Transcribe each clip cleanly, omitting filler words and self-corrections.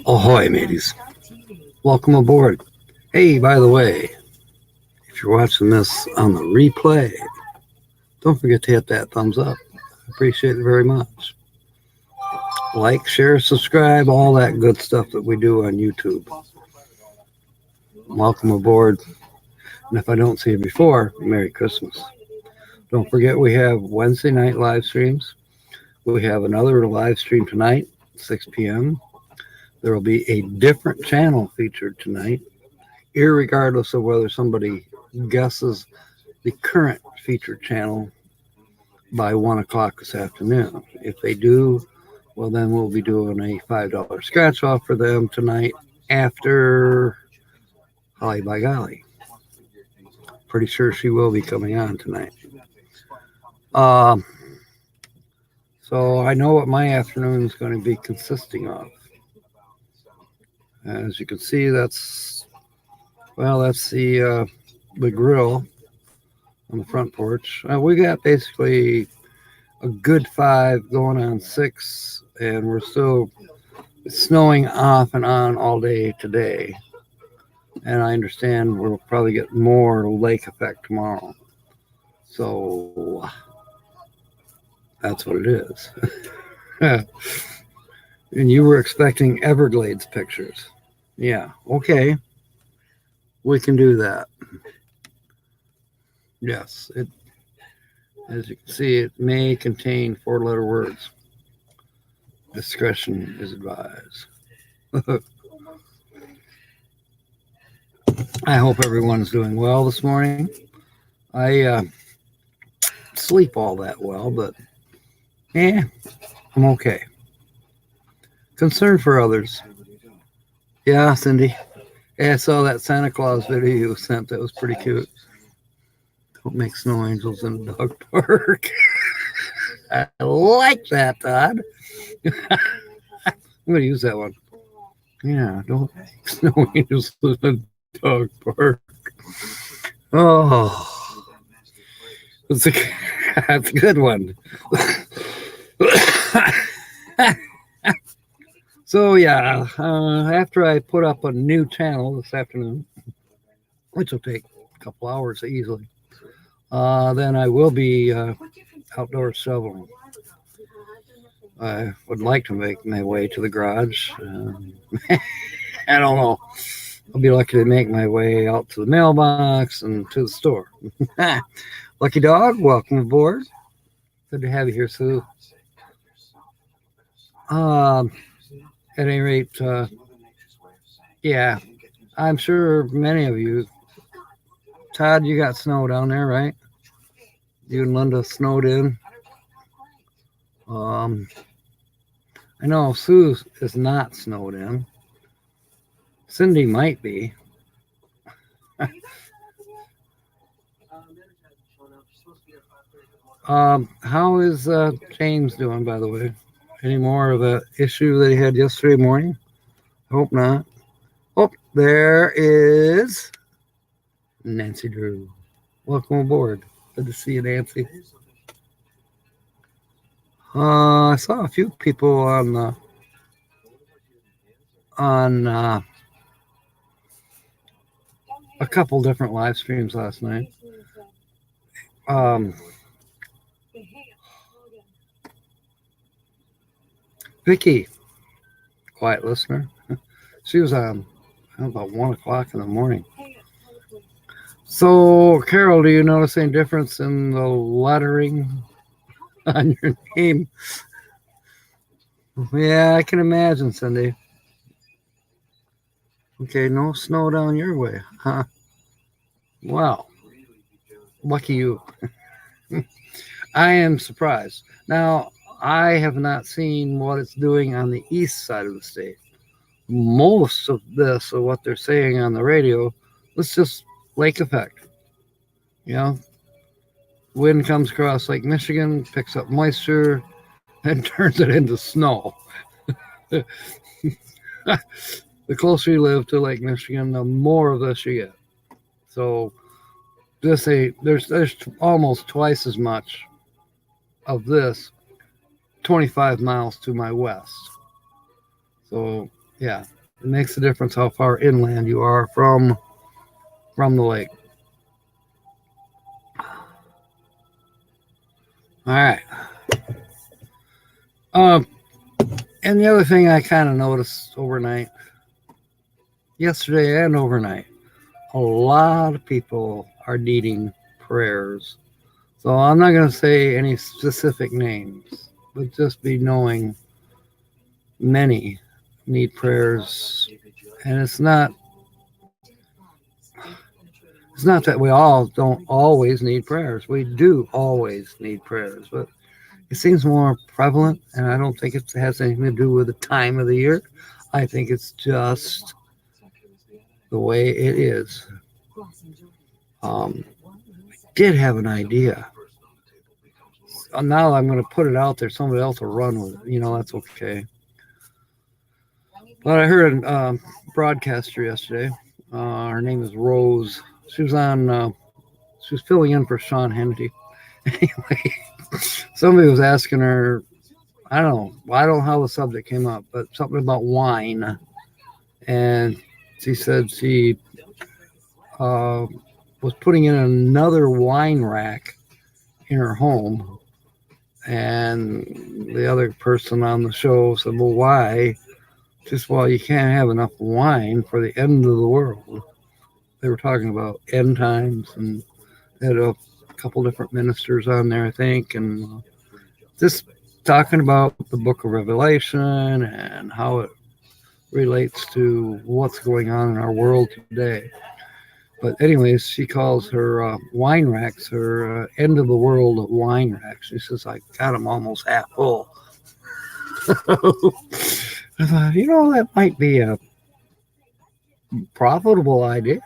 Ahoy, mateys. Welcome aboard. Hey, by the way, if you're watching this on the replay, don't forget to hit that thumbs up. I appreciate it very much. Like, share, subscribe, all that good stuff that we do on YouTube. Welcome aboard. And if I don't see you before, Merry Christmas. Don't forget we have Wednesday night live streams. We have another live stream tonight, 6 p.m. There will be a different channel featured tonight, irregardless of whether somebody guesses the current featured channel by 1 o'clock this afternoon. If they do, well, then we'll be doing a $5 scratch off for them tonight after Holly by Golly. Pretty sure she will be coming on tonight. So I know what my afternoon is going to be consisting of. As you can see, that's the grill on the front porch. We got basically a good 5 going on 6, and we're still snowing off and on all day today. And I understand we'll probably get more lake effect tomorrow. So that's what it is. And you were expecting Everglades pictures. Yeah, okay. We can do that. Yes, as you can see, it may contain 4-letter words. Discretion is advised. I hope everyone's doing well this morning. I sleep all that well, but I'm okay. Concerned for others. Yeah, Cindy. Yeah, I saw that Santa Claus video you sent. That was pretty cute. Don't make snow angels in a dog park. I like that, Todd. I'm going to use that one. Yeah, don't make snow angels in a dog park. Oh, that's a good one. So yeah, after I put up a new channel this afternoon, which will take a couple hours easily, then I will be outdoor shoveling. I would like to make my way to the garage. I don't know. I'll be lucky to make my way out to the mailbox and to the store. Lucky Dog, welcome aboard. Good to have you here, Sue. At any rate, yeah, I'm sure many of you, Todd, you got snow down there, right? You and Linda snowed in. I know Sue is not snowed in. Cindy might be. How is James doing, by the way? Any more of the issue that he had yesterday morning? Hope not. Oh, there is Nancy Drew. Welcome aboard. Good to see you, Nancy. I saw a few people on a couple different live streams last night. Vicky, quiet listener. She was on about 1 o'clock in the morning. So, Carol, do you notice any difference in the lettering on your name? Yeah, I can imagine, Cindy. Okay, no snow down your way, huh? Wow. Lucky you. I am surprised. Now, I have not seen what it's doing on the east side of the state. Most of this, of what they're saying on the radio, it's just lake effect. You know, wind comes across Lake Michigan, picks up moisture, and turns it into snow. The closer you live to Lake Michigan, the more of this you get. So there's almost twice as much of this 25 miles to my west. So yeah, it makes a difference how far inland you are from the lake. All right. And the other thing I kind of noticed overnight, yesterday and overnight, a lot of people are needing prayers. So I'm not going to say any specific names, but just be knowing many need prayers. And it's not that we all don't always need prayers. We do always need prayers, but it seems more prevalent, and I don't think it has anything to do with the time of the year. I think it's just the way it is. I did have an idea. Now I'm going to put it out there. Somebody else will run with it. That's okay. But I heard a broadcaster yesterday. Her name is Rose. She was on. She was filling in for Sean Hannity. Anyway, somebody was asking her. I don't know how the subject came up, but something about wine, and she said she was putting in another wine rack in her home, and the other person on the show said, "Well, why?" Just, well, you can't have enough wine for the end of the world. They were talking about end times, and they had a couple different ministers on there, I think, and just talking about the book of Revelation and how it relates to what's going on in our world today. But anyways, she calls her wine racks her end of the world wine racks. She says, I got them almost half full. I thought, that might be a profitable idea.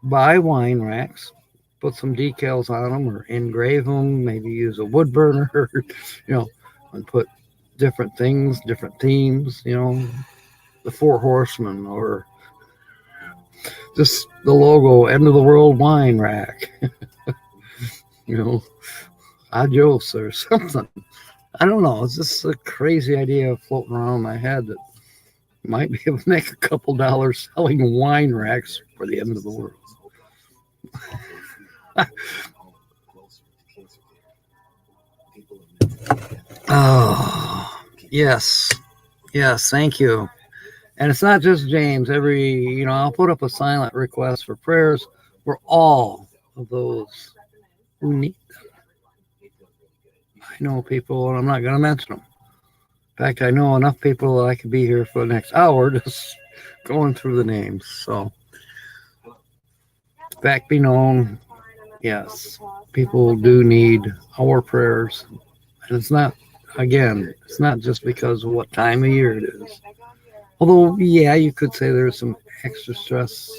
Buy wine racks, put some decals on them or engrave them, maybe use a wood burner, and put different things, different themes, the Four Horsemen, or just the logo, end of the world wine rack, adios or something. I don't know. It's just a crazy idea floating around in my head that might be able to make a couple dollars selling wine racks for the end of the world. Oh, yes. Yes, thank you. And it's not just James. I'll put up a silent request for prayers for all of those who need them. I know people, and I'm not going to mention them. In fact, I know enough people that I could be here for the next hour just going through the names. So, fact be known, yes, people do need our prayers. And it's not just because of what time of year it is. Although, yeah, you could say there's some extra stress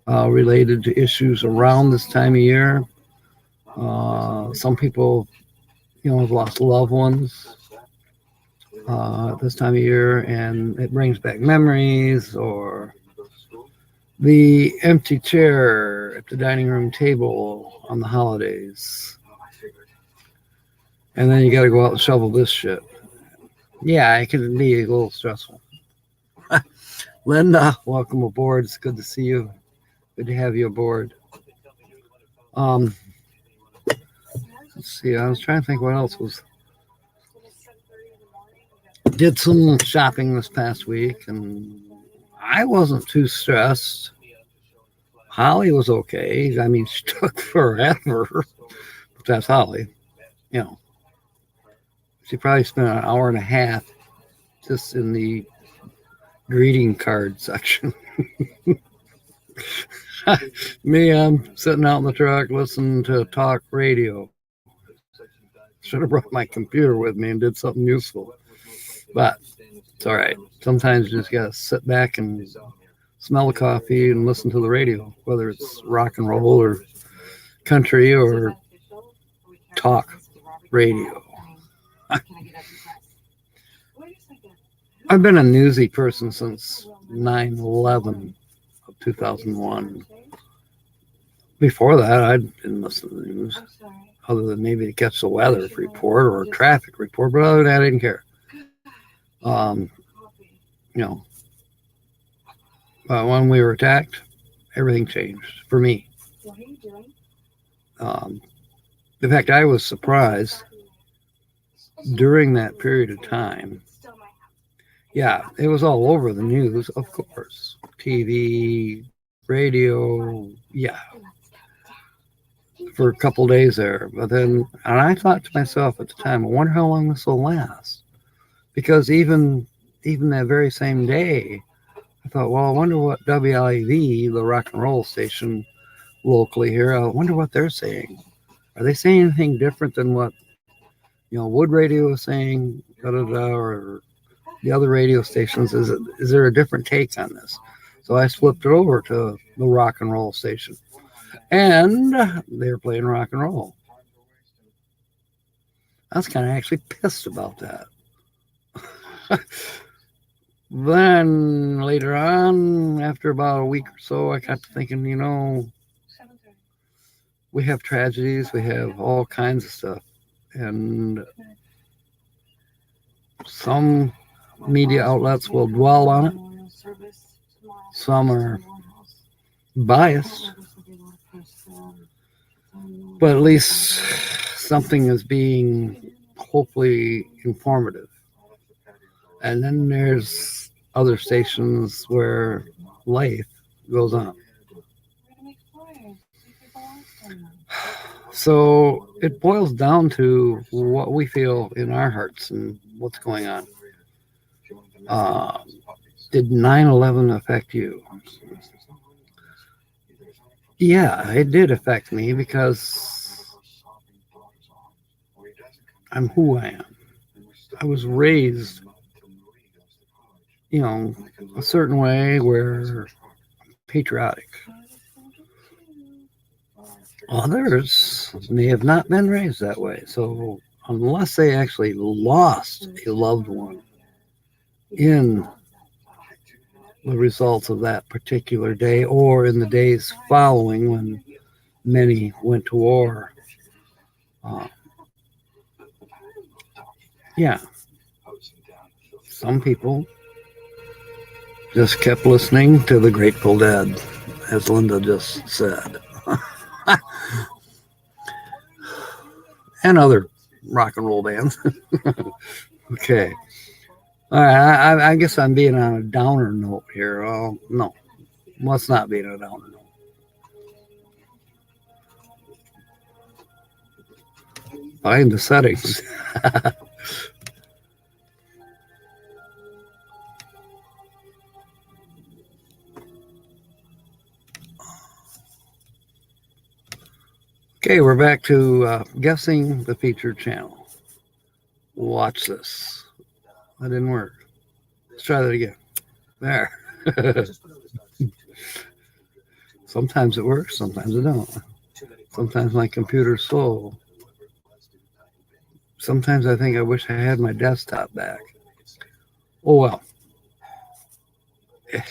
related to issues around this time of year. Some people, have lost loved ones this time of year, and it brings back memories, or the empty chair at the dining room table on the holidays. And then you got to go out and shovel this shit. Yeah, it can be a little stressful. Linda, welcome aboard. It's good to see you. Good to have you aboard. Let's see. I was trying to think what else was. Did some shopping this past week, and I wasn't too stressed. Holly was okay. I mean, she took forever, but that's Holly. She probably spent an hour and a half just in the greeting card section. Me, I'm sitting out in the truck listening to talk radio. Should have brought my computer with me and did something useful. But it's all right. Sometimes you just got to sit back and smell the coffee and listen to the radio, whether it's rock and roll or country or talk radio. I've been a newsy person since 9/11 of 2001. Before that, I didn't listen to the news, other than maybe to catch the weather report or a traffic report. But other than that, I didn't care. Um, you know, when we were attacked, everything changed for me. Um, in fact, I was surprised during that period of time. Yeah, it was all over the news, of course. TV, radio, yeah, for a couple days there. But then, and I thought to myself at the time, I wonder how long this will last. Because even that very same day, I thought, well, I wonder what WIV, the rock and roll station locally here, I wonder what they're saying. Are they saying anything different than what Wood Radio is saying, or the other radio stations? Is there a different take on this? So I flipped it over to the rock and roll station, and they were playing rock and roll. I was kind of actually pissed about that. Then later on, after about a week or so, I got to thinking, we have tragedies, we have all kinds of stuff, and some media outlets will dwell on it. Some are biased, but at least something is being hopefully informative. And then there's other stations where life goes on. So it boils down to what we feel in our hearts and what's going on. Did 9/11 affect you? Yeah, it did affect me because I'm who I am. I was raised, a certain way where patriotic. Others may have not been raised that way. So unless they actually lost a loved one in the results of that particular day or in the days following when many went to war, yeah, some people just kept listening to the Grateful Dead, as Linda just said. And other rock and roll bands. Okay. All right. I guess I'm being on a downer note here. Well, no. Let's not be on a downer note. Find the settings. Okay, we're back to guessing the featured channel. Watch this. That didn't work. Let's try that again. There. Sometimes it works, sometimes it don't. Sometimes my computer's slow. Sometimes I think I wish I had my desktop back. Oh well. It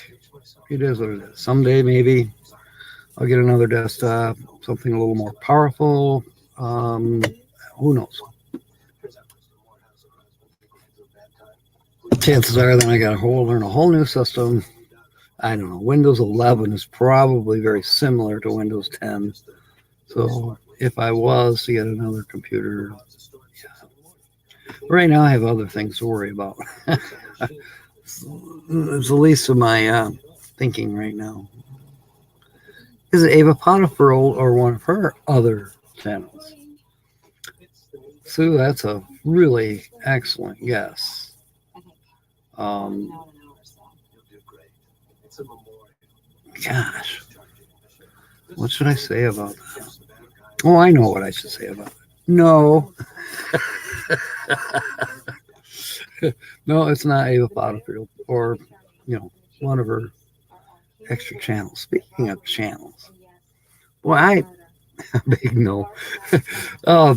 is what it is. Someday maybe I'll get another desktop, something a little more powerful. Who knows? Chances are then I got to learn a whole new system. I don't know. Windows 11 is probably very similar to Windows 10. So if I was to get another computer, yeah. Right now I have other things to worry about. It's the least of my thinking right now. Is it Ava Potterfield or one of her other channels? Sue, that's a really excellent guess. Gosh, what should I say about that? Oh, I know what I should say about it. No. No, it's not Ava Potterfield or, one of her extra channels. Speaking of channels, well, big no. I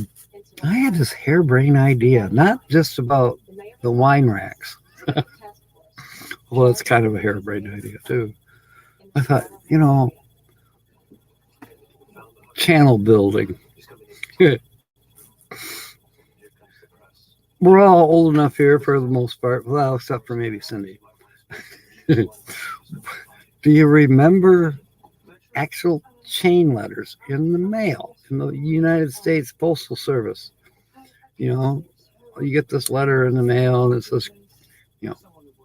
had this harebrained idea, not just about the wine racks. Well, it's kind of a harebrained idea too. I thought, channel building. We're all old enough here for the most part, well, except for maybe Cindy. Do you remember actual chain letters in the mail in the United States Postal Service? You know, you get this letter in the mail and it says,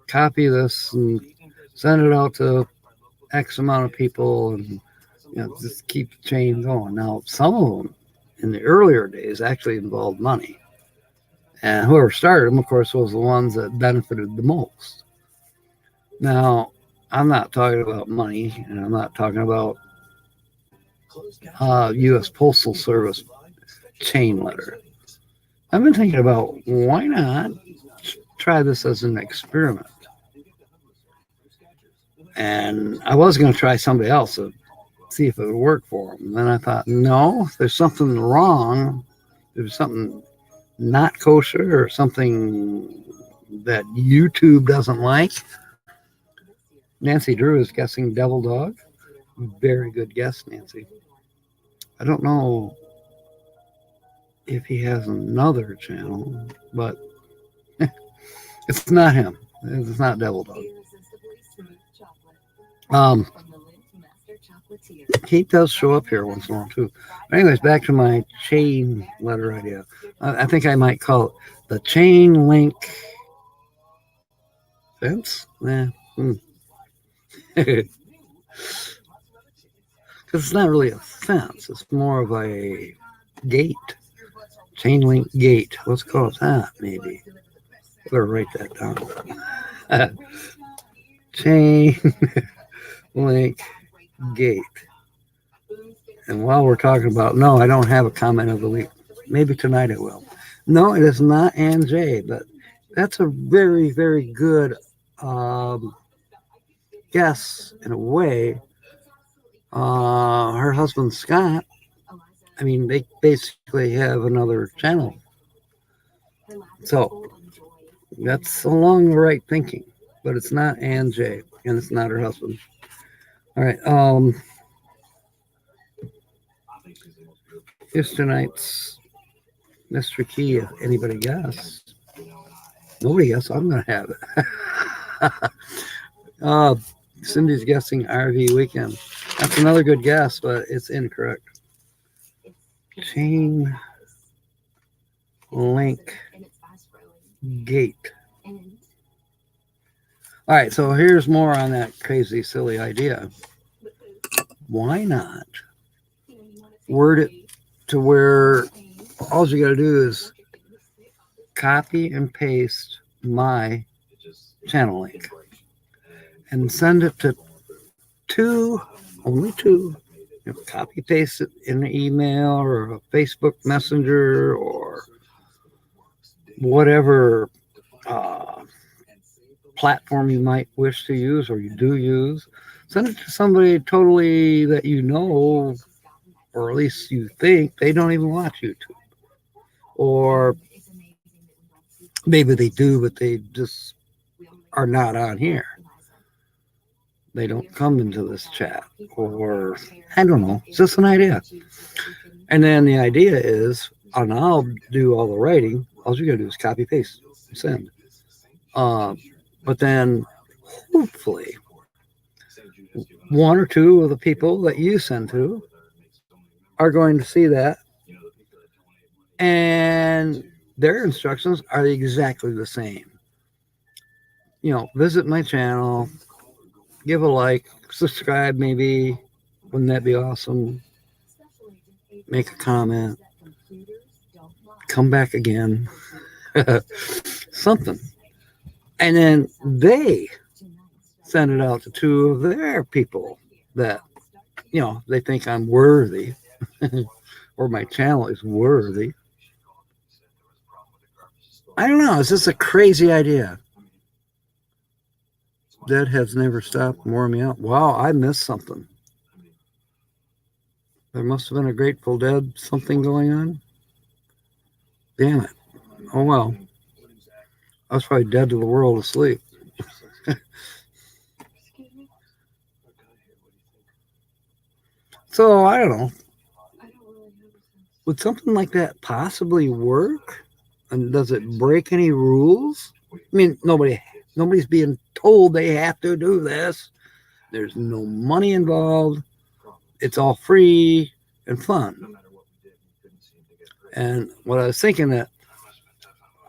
copy this and send it out to X amount of people, and just keep the chain going. Now, some of them in the earlier days actually involved money, and whoever started them, of course, was the ones that benefited the most. Now, I'm not talking about money, and I'm not talking about U.S. Postal Service chain letter. I've been thinking about why not try this as an experiment. And I was going to try somebody else to see if it would work for them. And then I thought, no, there's something wrong. There's something not kosher or something that YouTube doesn't like. Nancy Drew is guessing Devil Dog. Very good guess, Nancy. I don't know if he has another channel, but it's not him. It's not Devil Dog. He does show up here once in a while too. But anyways, back to my chain letter idea. I think I might call it the chain link fence. Because it's not really a fence. It's more of a gate. Chain link gate. Let's call it that, maybe. Better write that down. Chain link gate. And while we're talking about, no, I don't have a comment of the week. Maybe tonight I will. No, it is not Ann J, but that's a very, very good guess in a way. Her husband Scott, I mean, they basically have another channel. So that's along the right thinking, but it's not Ann J, and it's not her husband. All right. Here's tonight's mystery key. If anybody guessed, nobody guessed. I'm gonna have it. Cindy's guessing RV weekend. That's another good guess, but it's incorrect. Chain link gate. All right, so here's more on that crazy, silly idea. Why not word it to where all you got to do is copy and paste my channel link and send it to only two. Copy paste it in an email or a Facebook Messenger or whatever platform you might wish to use or you do use. Send it to somebody totally that you know, or at least you think they don't even watch YouTube. Or maybe they do, but they just are not on here. They don't come into this chat. Or, I don't know, it's just an idea. And then the idea is, and I'll do all the writing, all you gotta do is copy, paste, and send. But then, hopefully, one or two of the people that you send to are going to see that, and their instructions are exactly the same. Visit my channel, give a like, subscribe maybe, wouldn't that be awesome? Make a comment, come back again, something. And then they send it out to two of their people that, they think I'm worthy or my channel is worthy. I don't know. It's just a crazy idea. Dead has never stopped warming me up. Wow, I missed something. There must have been a Grateful Dead something going on. Damn it. Oh, well. I was probably dead to the world asleep. So, I don't know. Would something like that possibly work? And does it break any rules? I mean, nobody's being told they have to do this. There's no money involved. It's all free and fun. And what I was thinking that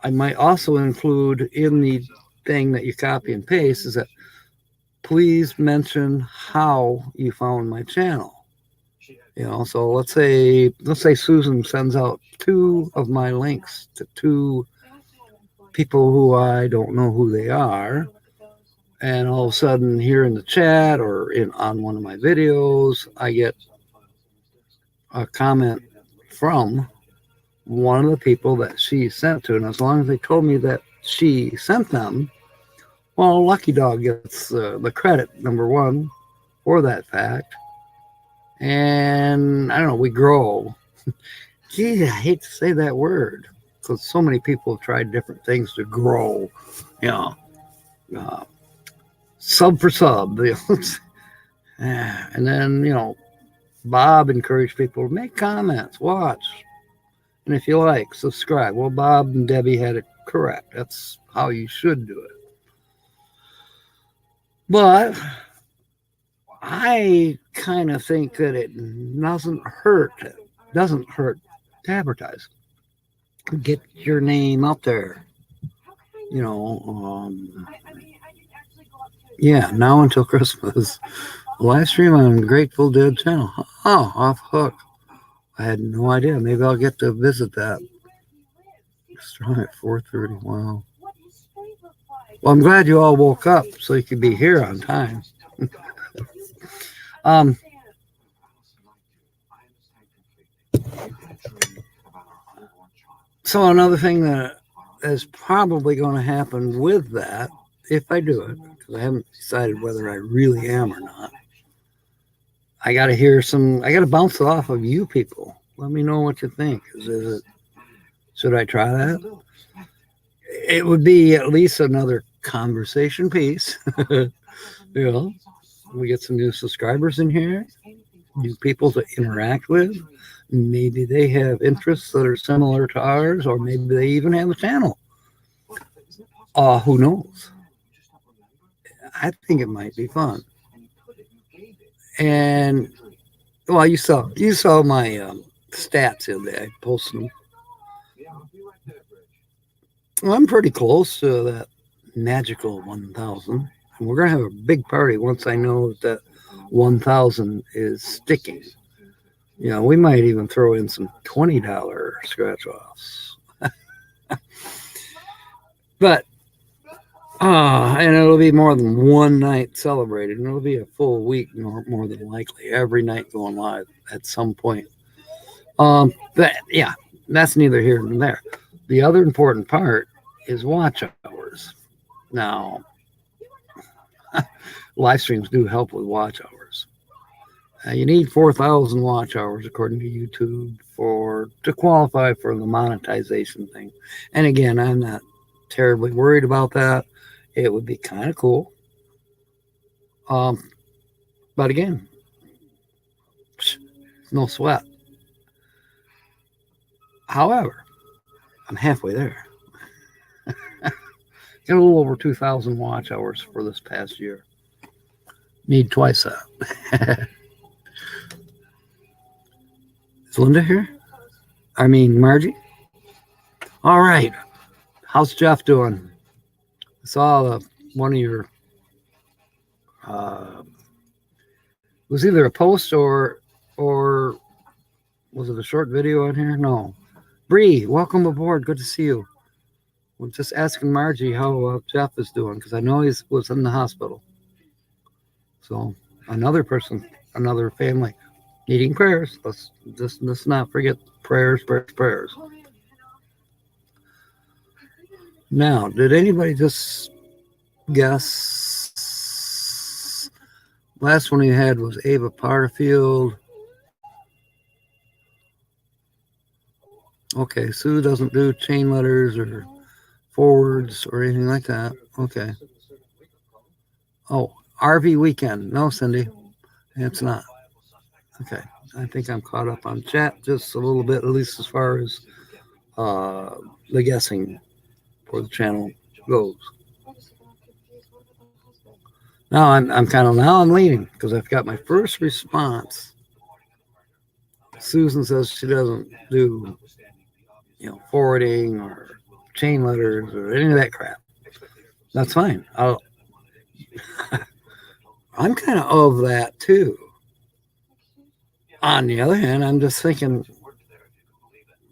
I might also include in the thing that you copy and paste is that please mention how you found my channel. So let's say Susan sends out 2 of my links to 2 people who I don't know who they are, and all of a sudden here in the chat or on one of my videos, I get a comment from one of the people that she sent to, and as long as they told me that she sent them, well, Lucky Dog gets the credit, number one, for that fact. And I don't know, we grow. Gee, I hate to say that word because so many people have tried different things to grow. Sub for sub. And then, Bob encouraged people to make comments, watch. And if you like, subscribe. Well, Bob and Debbie had it correct. That's how you should do it. But I kind of think that it doesn't hurt to advertise. Get your name out there. Now until Christmas. Live stream on Grateful Dead channel. Oh, off hook. I had no idea. Maybe I'll get to visit that. Strong at 4:30. Wow. Well, I'm glad you all woke up so you could be here on time. So another thing that is probably going to happen with that, if I do it, because I haven't decided whether I really am or not, I got to bounce it off of you people. Let me know what you think. Should I try that? It would be at least another conversation piece. We get some new subscribers in here, new people to interact with. Maybe they have interests that are similar to ours, or maybe they even have a channel. Who knows? I think it might be fun. And well, you saw my stats the other day. I posted them. Well, I'm pretty close to that magical 1,000. And we're going to have a big party once I know that 1,000 is sticking. We might even throw in some $20 scratch-offs. But, and it'll be more than one night celebrated. And it'll be a full week, more than likely. Every night going live at some point. That's neither here nor there. The other important part is watch hours. Now, live streams do help with watch hours. You need 4,000 watch hours according to YouTube to qualify for the monetization thing. And again, I'm not terribly worried about that. It would be kind of cool. But again, no sweat. However, I'm halfway there. Got a little over 2,000 watch hours for this past year. Need twice that. Is Linda here? I mean, Margie? All right. How's Jeff doing? I saw one of your... it was either a post or was it a short video on here? No. Bree, welcome aboard. Good to see you. I'm just asking Margie how Jeff is doing because I know he was in the hospital. So another family needing prayers. Let's not forget prayers. Now, did anybody just guess? Last one you had was Ava Parfield. Okay, Sue doesn't do chain letters or forwards or anything like that. Okay. Oh, RV weekend. No, Cindy, it's not. Okay. I think I'm caught up on chat just a little bit, at least as far as the guessing for the channel goes. Now I'm leaning because I've got my first response. Susan says she doesn't do, forwarding or chain letters or any of that crap. That's fine. I'm kind of that too. On the other hand, I'm just thinking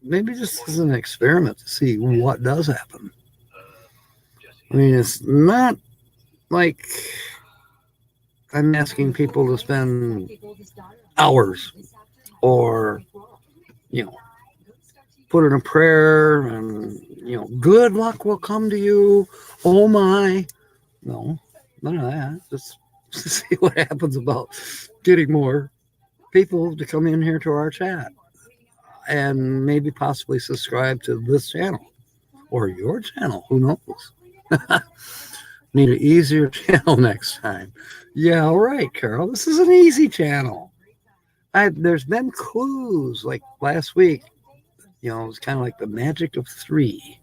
maybe this is an experiment to see what does happen. I mean, it's not like I'm asking people to spend hours or, put in a prayer and, good luck will come to you. Oh my. No, none of that. Just see what happens about getting more people to come in here to our chat and maybe possibly subscribe to this channel or your channel. Who knows? Need an easier channel next time. Yeah, all right, Carol. This is an easy channel. There's been clues like last week. It was kind of like the magic of 3.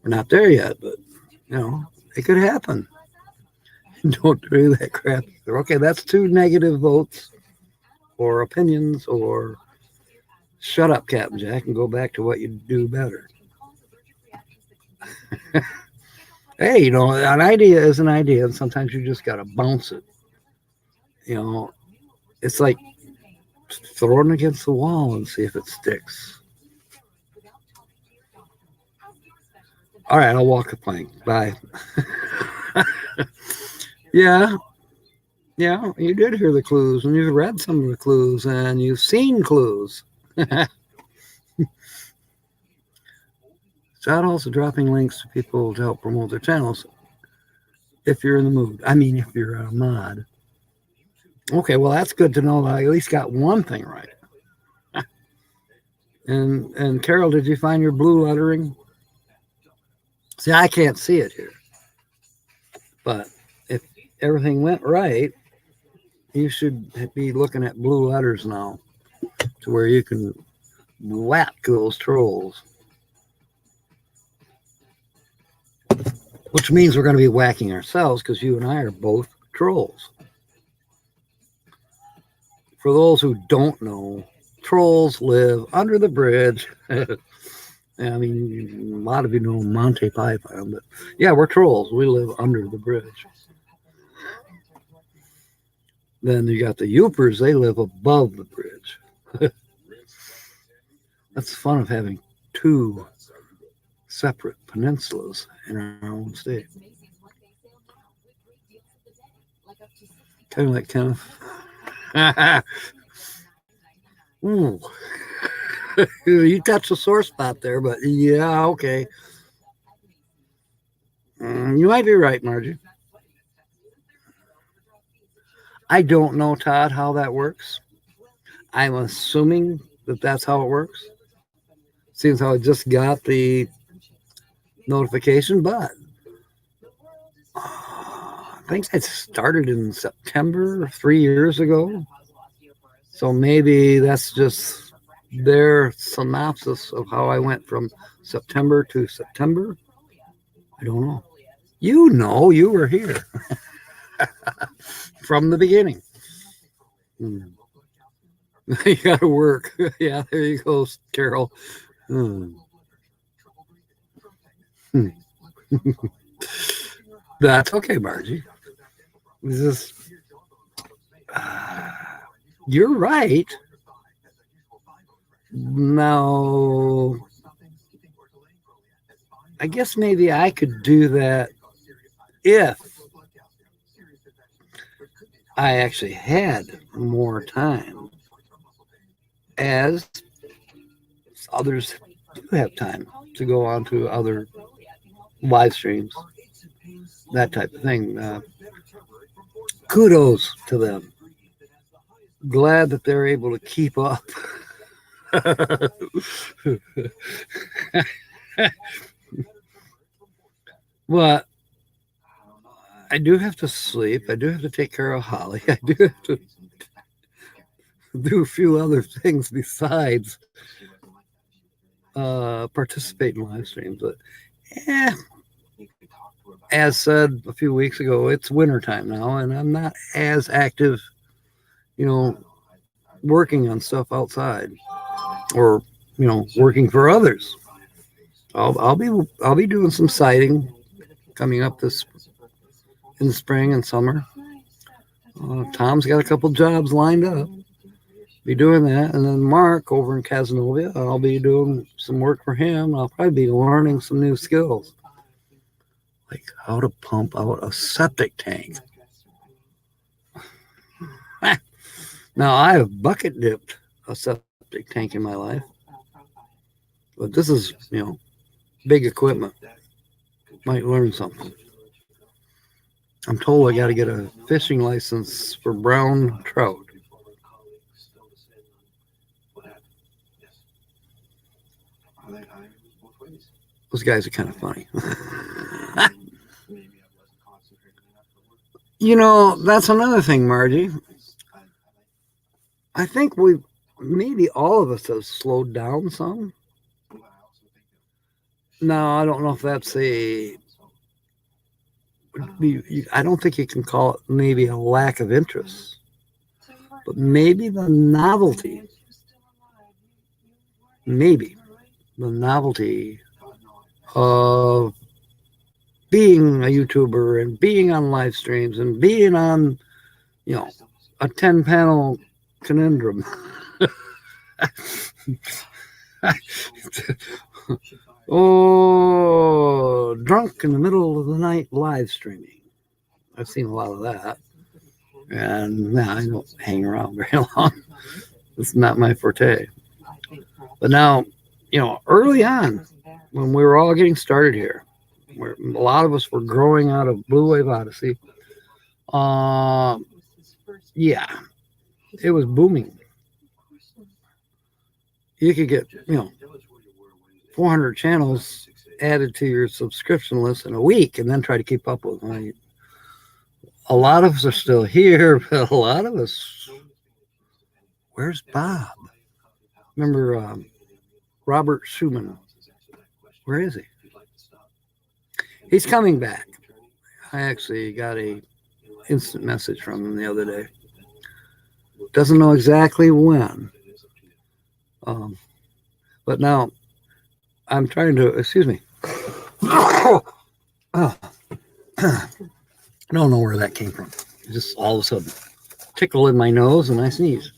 We're not there yet, but it could happen. Don't do that crap either. Okay, that's 2 negative votes or opinions or shut up, Captain Jack, and go back to what you do better. Hey, an idea is an idea, and sometimes you just got to bounce it. It's like throwing it against the wall and see if it sticks. All right, I'll walk the plank. Bye. Yeah, you did hear the clues, and you've read some of the clues, and you've seen clues. Shout also dropping links to people to help promote their channels if you're in the mood. I mean, if you're a mod. Okay, well, that's good to know that I at least got one thing right. And Carol, did you find your blue lettering? See, I can't see it here. But if everything went right, you should be looking at blue letters now to where you can whack those trolls. Which means we're going to be whacking ourselves because you and I are both trolls. For those who don't know, trolls live under the bridge. I mean, a lot of you know Monty Python, but yeah, we're trolls. We live under the bridge. Then you got the Yoopers. They live above the bridge. That's the fun of having 2 separate peninsulas in our own state. Kind of like Kenneth. Ooh. You touched a sore spot there, but yeah, okay. You might be right, Margie. I don't know, Todd, how that works. I'm assuming that that's how it works. Seems how I just got the notification, but I think I started in September 3 years ago. So maybe that's just their synopsis of how I went from September to September. I don't know. You were here from the beginning. You got to work. Yeah, there you go, Carol. That's okay, Margie. You're right. Now, I guess maybe I could do that if I actually had more time, as others do have time to go on to other live streams, that type of thing. Kudos to them. Glad that they're able to keep up. But I do have to sleep. I do have to take care of Holly. I do have to do a few other things besides participate in live streams. But yeah, as said a few weeks ago, it's wintertime now, and I'm not as active, working on stuff outside or working for others. I'll be doing some siding coming up this in the spring and summer. Tom's got a couple jobs lined up. Be doing that, and then Mark over in Casanova, I'll be doing some work for him. I'll probably be learning some new skills, like how to pump out a septic tank. Now, I have bucket dipped a septic tank in my life, but this is, big equipment. Might learn something. I'm told I got to get a fishing license for brown trout. Those guys are kind of funny. That's another thing, Margie. I think maybe all of us have slowed down some. No, I don't know if that's I don't think you can call it maybe a lack of interest, but maybe the novelty. Maybe the novelty of being a YouTuber and being on live streams and being on, a 10-panel conundrum. Oh, drunk in the middle of the night live streaming. I've seen a lot of that. And I don't hang around very long. It's not my forte. But now, early on, when we were all getting started here, where a lot of us were growing out of Blue Wave Odyssey, yeah, it was booming. You could get, 400 channels added to your subscription list in a week and then try to keep up with them. A lot of us are still here, but a lot of us, where's Bob? Remember Robert Schumann? Where is he? He's coming back. I actually got a instant message from him the other day. Doesn't know exactly when. But now I'm trying to, excuse me. I don't know where that came from. Just all of a sudden tickle in my nose and I sneeze.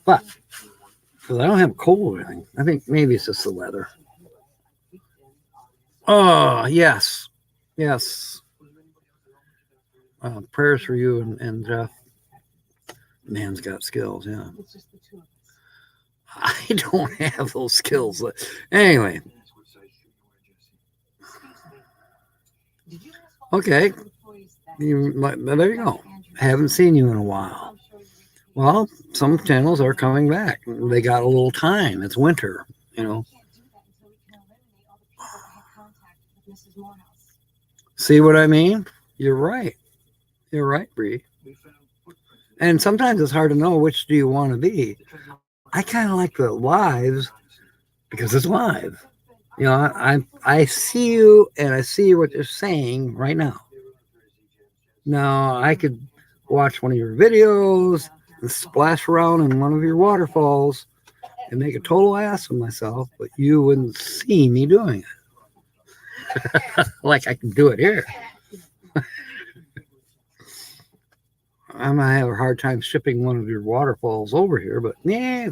But because I don't have a cold or anything, I think maybe it's just the weather. Oh, yes. Prayers for you and Jeff. Man's got skills, yeah. I don't have those skills. Anyway. Okay. There you go. Haven't seen you in a while. Well, some channels are coming back. They got a little time. It's winter, See what I mean? You're right. You're right, Bree. And sometimes it's hard to know which do you want to be. I kind of like the lives because it's live. I see you and I see what you're saying right now. Now, I could watch one of your videos and splash around in one of your waterfalls and make a total ass of myself, but you wouldn't see me doing it. Like I can do it here. I might have a hard time shipping one of your waterfalls over here, but yeah,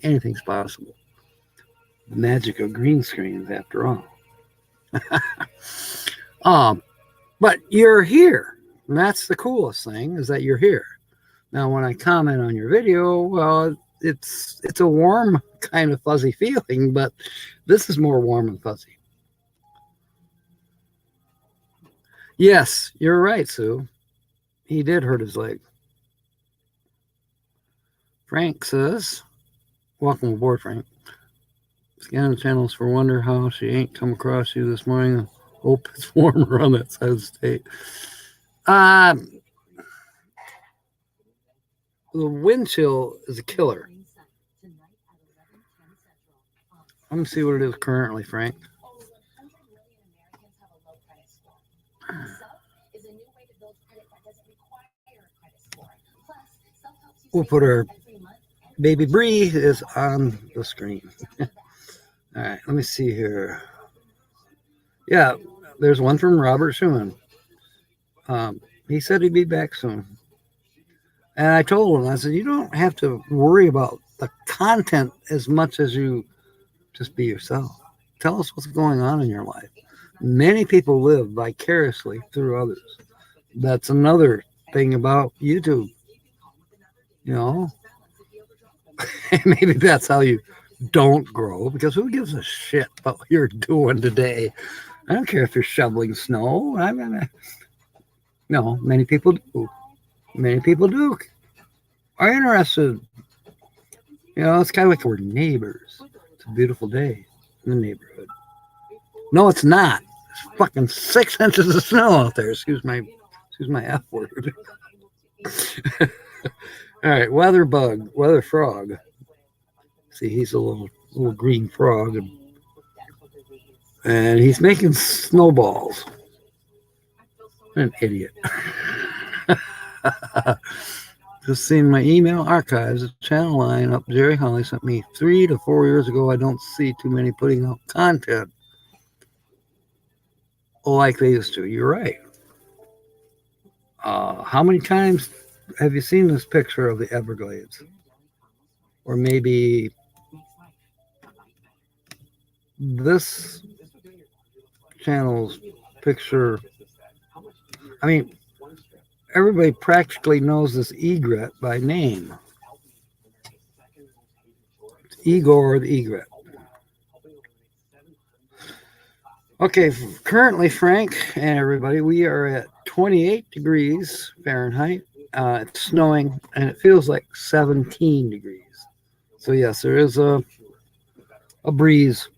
anything's possible. The magic of green screens, after all. But you're here. And that's the coolest thing, is that you're here. Now, when I comment on your video, well, it's a warm kind of fuzzy feeling, but this is more warm and fuzzy. Yes, you're right, Sue. He did hurt his leg. Frank says, welcome aboard, Frank. Scan the channels for wonder how she ain't come across you this morning. Hope it's warmer on that side of the state. The wind chill is a killer. Let me see what it is currently, Frank. We'll put our baby Bree is on the screen. All right, let me see here. Yeah, there's one from Robert Schumann. He said he'd be back soon. And I told him, I said, you don't have to worry about the content as much as you just be yourself. Tell us what's going on in your life. Many people live vicariously through others. That's another thing about YouTube. You know, maybe that's how you don't grow, because who gives a shit about what you're doing today? I don't care if you're shoveling snow. No, many people do. Many people do. Are interested. You know, it's kind of like we're neighbors. It's a beautiful day in the neighborhood. No, it's not. It's fucking 6 inches of snow out there. Excuse my F word. All right, weather frog. See, he's a little green frog, and he's making snowballs. An idiot. Just seen my email archives. The channel lineup Jerry Holly sent me 3 to 4 years ago. I don't see too many putting out content like they used to. You're right. How many times have you seen this picture of the Everglades? Or maybe this channel's picture. I mean, everybody practically knows this egret by name. It's Igor the egret. Okay, currently, Frank and everybody, we are at 28 degrees Fahrenheit. It's snowing, and it feels like 17 degrees. So, yes, there is a breeze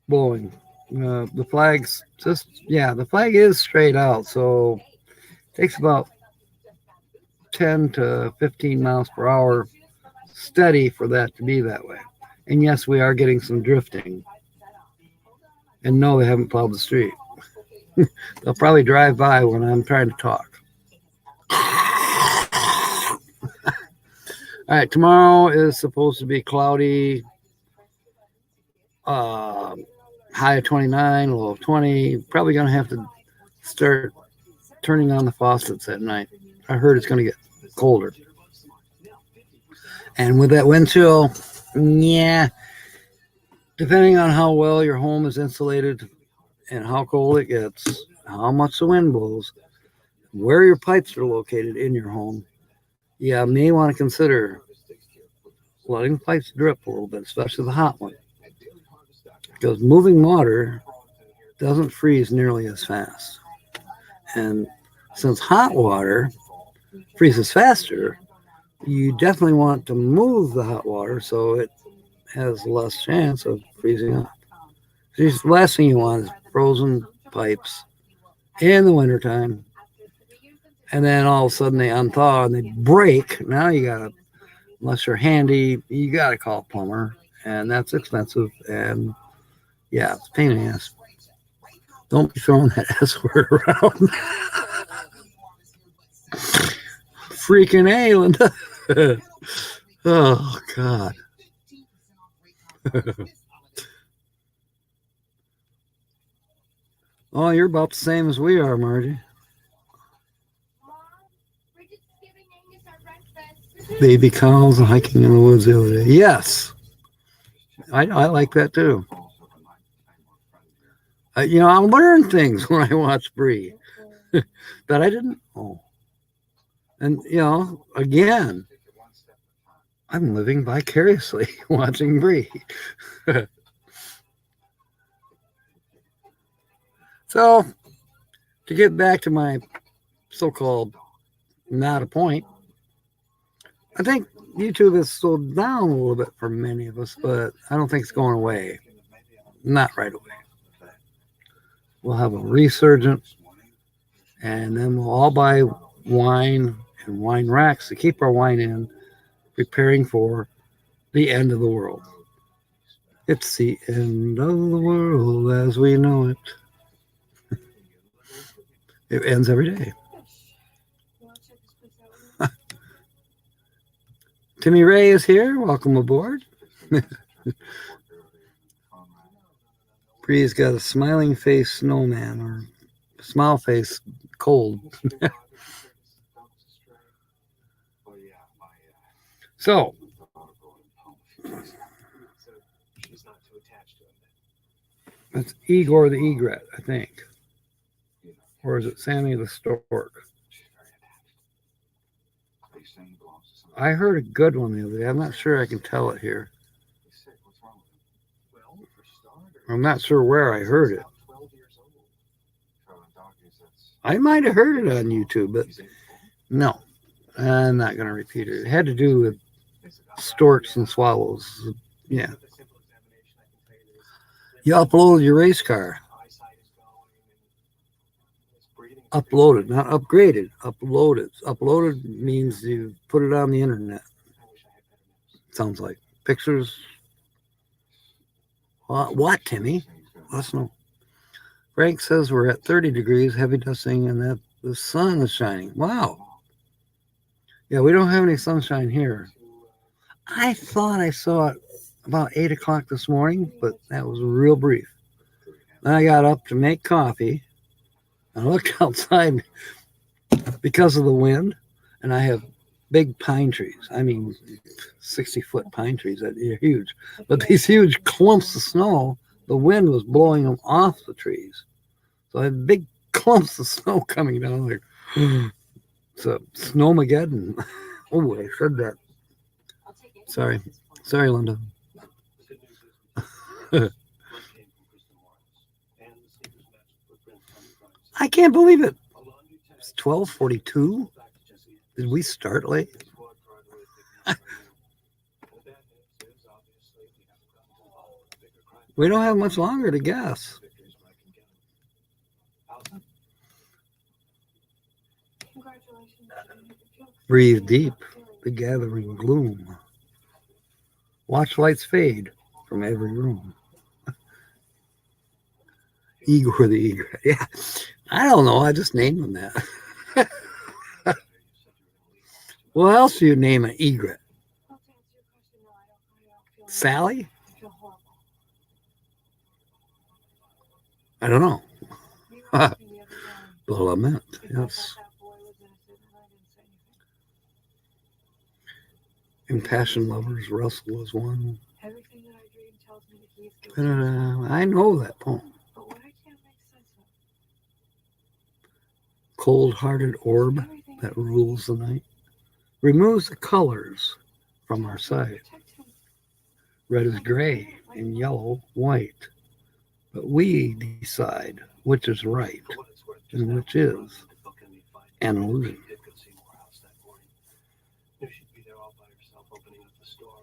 blowing. The flag's the flag is straight out, so it takes about 10 to 15 miles per hour steady for that to be that way. And yes, we are getting some drifting. And no, they haven't plowed the street. They'll probably drive by when I'm trying to talk. All right, tomorrow is supposed to be cloudy. High of 29, low of 20. Probably going to have to start turning on the faucets at night. I heard it's going to get colder. And with that wind chill, yeah, depending on how well your home is insulated and how cold it gets, how much the wind blows, where your pipes are located in your home, yeah, may want to consider letting the pipes drip a little bit, especially the hot one. Because moving water doesn't freeze nearly as fast. And since hot water freezes faster, you definitely want to move the hot water so it has less chance of freezing up. The last thing you want is frozen pipes in the wintertime. And then all of a sudden they unthaw and they break. Now you got to, unless you're handy, you got to call a plumber. And that's expensive. And yeah, it's a pain in the ass. Don't be throwing that S word around. Freaking A, Linda. Oh, God. Oh, you're about the same as we are, Margie. Baby cows and hiking in the woods the other day. Yes. I like that too. I learn things when I watch Bree that I didn't know. And, again, I'm living vicariously watching Bree. So, to get back to my so-called not a point, I think YouTube has slowed down a little bit for many of us, but I don't think it's going away. Not right away. We'll have a resurgence, and then we'll all buy wine and wine racks to keep our wine in, preparing for the end of the world. It's the end of the world as we know it. It ends every day. Timmy Ray is here. Welcome aboard. Bree's got a smiling face snowman or smile face cold. So, that's Igor the egret, I think. Or is it Sammy the stork? I heard a good one the other day. I'm not sure I can tell it here. I'm not sure where I heard it. I might have heard it on YouTube, but no, I'm not going to repeat it. It had to do with storks and swallows. Yeah. You uploaded your race car. Uploaded, not upgraded. Uploaded. Uploaded means you put it on the internet. Sounds like pictures. What, Timmy? Let's know. Frank says we're at 30 degrees, heavy dusting, and that the sun is shining. Wow. Yeah, we don't have any sunshine here. I thought I saw it about 8 o'clock this morning, but that was real brief. Then I got up to make coffee. I looked outside because of the wind, and I have big pine trees. I mean, 60-foot pine trees that are huge. But these huge clumps of snow, the wind was blowing them off the trees. So I had big clumps of snow coming down there. It's a snowmageddon. Oh, I said that. Sorry, Linda. I can't believe it. It's 12:42. Did we start late? We don't have much longer to guess. Breathe deep, the gathering gloom. Watch lights fade from every room. Igor the egret. Yeah. I don't know. I just named him that. What else do you name an egret? Sally? I don't know. The lament, yes. Impassioned lovers, Russell is one. I know that poem. Cold-hearted orb that rules the night, removes the colors from our sight. Red is gray and yellow white, but we decide which is right and which is an illusion.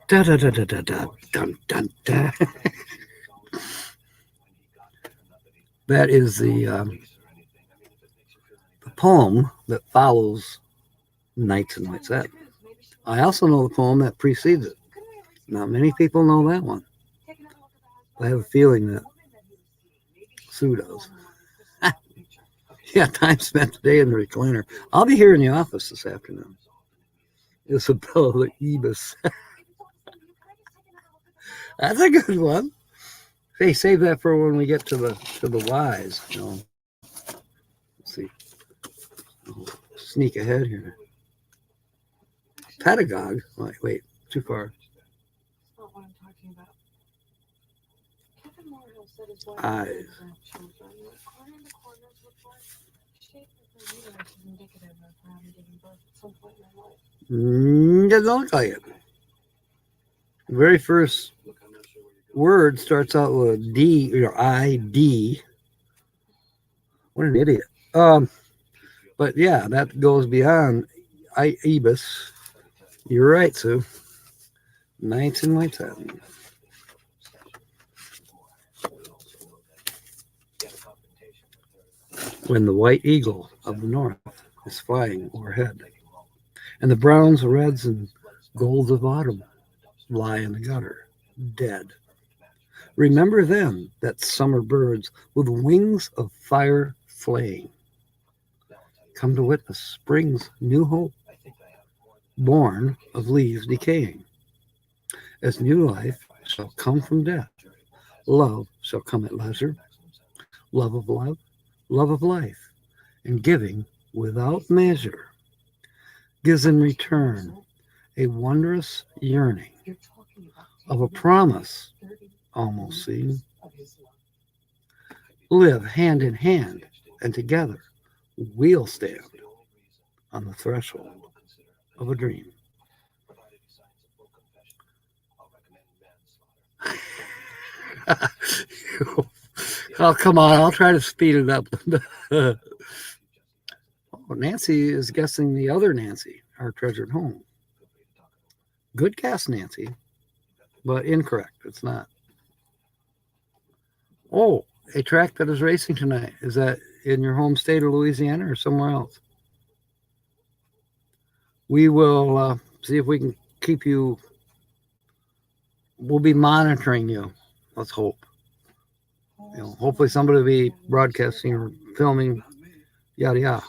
Da da da da da da dun dun da. That is the poem that follows Nights and Nights Out. I also know the poem that precedes it. Not many people know that one. I have a feeling that Sue does. Yeah, time spent today in the recliner. I'll be here in the office this afternoon. Isabella the Ibis. That's a good one. Hey, save that for when we get to the Y's. You know. Let's see. I'll sneak ahead here. Pedagogue. Wait, too far. Eyes. Doesn't look like it. The very first word starts out with a D or ID. What an idiot. But yeah, that goes beyond Ibis. You're right, Sue. Nights and Nights Out. When the white eagle of the north is flying overhead. And the browns, reds, and golds of autumn lie in the gutter, dead. Remember then that summer birds with wings of fire flaying come to witness spring's new hope, born of leaves decaying. As new life shall come from death, love shall come at leisure, love of life, and giving without measure gives in return a wondrous yearning of a promise almost seen. Live hand in hand, and together we'll stand on the threshold of a dream. Oh, come on. I'll try to speed it up. Oh, Nancy is guessing the other Nancy, our treasured home. Good guess, Nancy, but incorrect. It's not. Oh, a track that is racing tonight. Is that in your home state of Louisiana or somewhere else? We will see if we can keep you. We'll be monitoring you. Let's hope. Hopefully somebody will be broadcasting or filming, yada yada.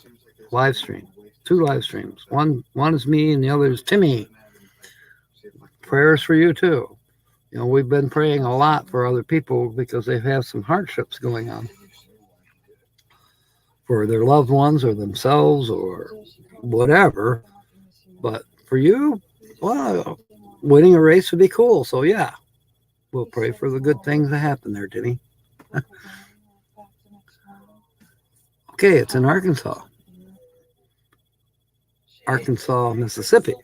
Live stream. 2 live streams. One is me and the other is Timmy. Prayers for you too. We've been praying a lot for other people because they have some hardships going on for their loved ones or themselves or whatever. But for you, well, winning a race would be cool. So yeah, we'll pray for the good things that happen there, Timmy. Okay, it's in Arkansas, Mississippi.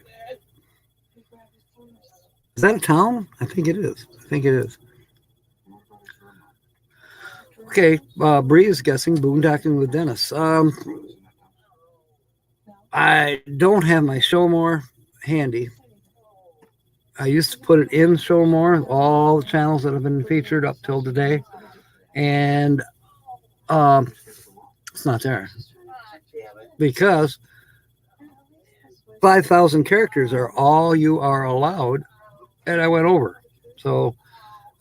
Is that a town? I think it is. Okay, Bree is guessing boondocking with Dennis. I don't have my show more handy. I used to put it in show more, all the channels that have been featured up till today, and it's not there because 5,000 characters are all you are allowed, and I went over. So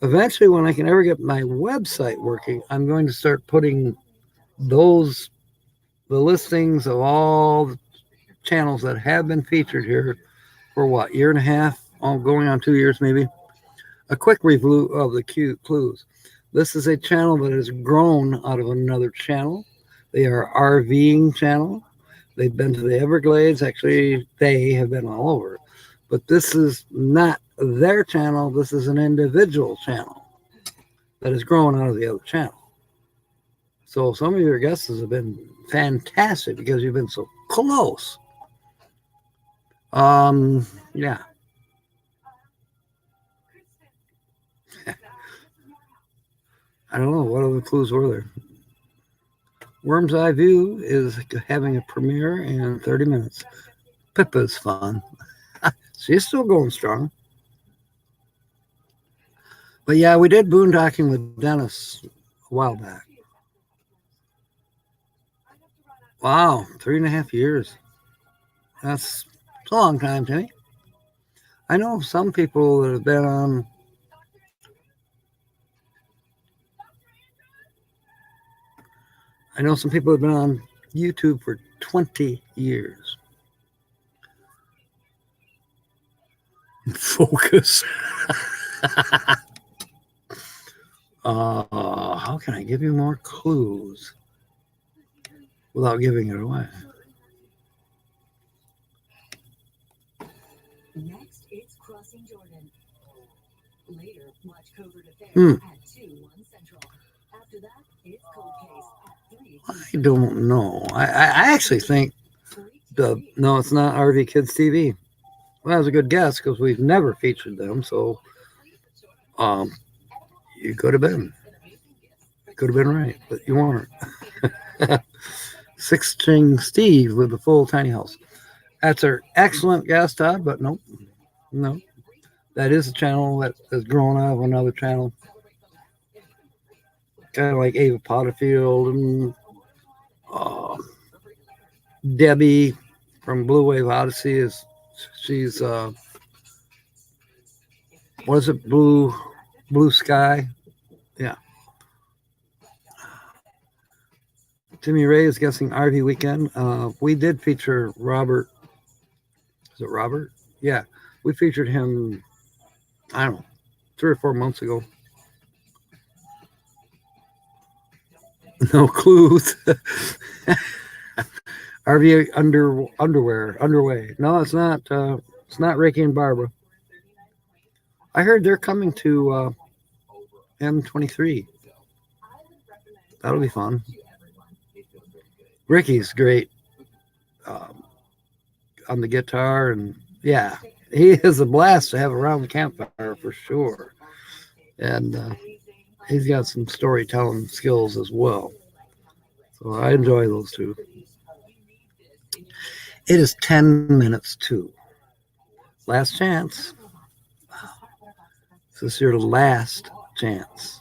eventually, when I can ever get my website working, I'm going to start putting the listings of all the channels that have been featured here for what, year and a half, going on 2 years maybe. A quick review of the clues. This is a channel that has grown out of another channel. They are RVing channel. They've been to the Everglades. Actually, they have been all over. But this is not their channel. This is an individual channel that has grown out of the other channel. So some of your guesses have been fantastic because you've been so close. Yeah. I don't know. What other clues were there? Worm's Eye View is having a premiere in 30 minutes. Pippa's fun. She's still going strong. But yeah, we did boondocking with Dennis a while back. Wow, 3.5 years. That's a long time, Timmy. I know some people that have been on. I know some people have been on YouTube for 20 years. Focus. How can I give you more clues without giving it away? Next, it's Crossing Jordan. Later, watch Covert Affairs at 2/1 Central. After that, it's Cold Case at 3. I don't know. I actually think no, it's not RV Kids TV. Well, that was a good guess because we've never featured them. So, you could have been right, but you weren't. 6-String Steve with the full tiny house. That's our excellent guess, Todd. But no, that is a channel that has grown out of another channel, kind of like Ava Potterfield and Debbie from Blue Wave Odyssey is she's what is it? Blue Sky. Yeah. Timmy Ray is guessing RV weekend. We did feature Robert. Is it Robert? Yeah. We featured him, I don't know, 3 or 4 months ago. No clues. RV underway. No, it's not. It's not Ricky and Barbara. I heard they're coming to M23. That'll be fun. Ricky's great on the guitar, and yeah, he is a blast to have around the campfire for sure. And he's got some storytelling skills as well. So I enjoy those two. It is 10 minutes to. Last chance. This is your last chance.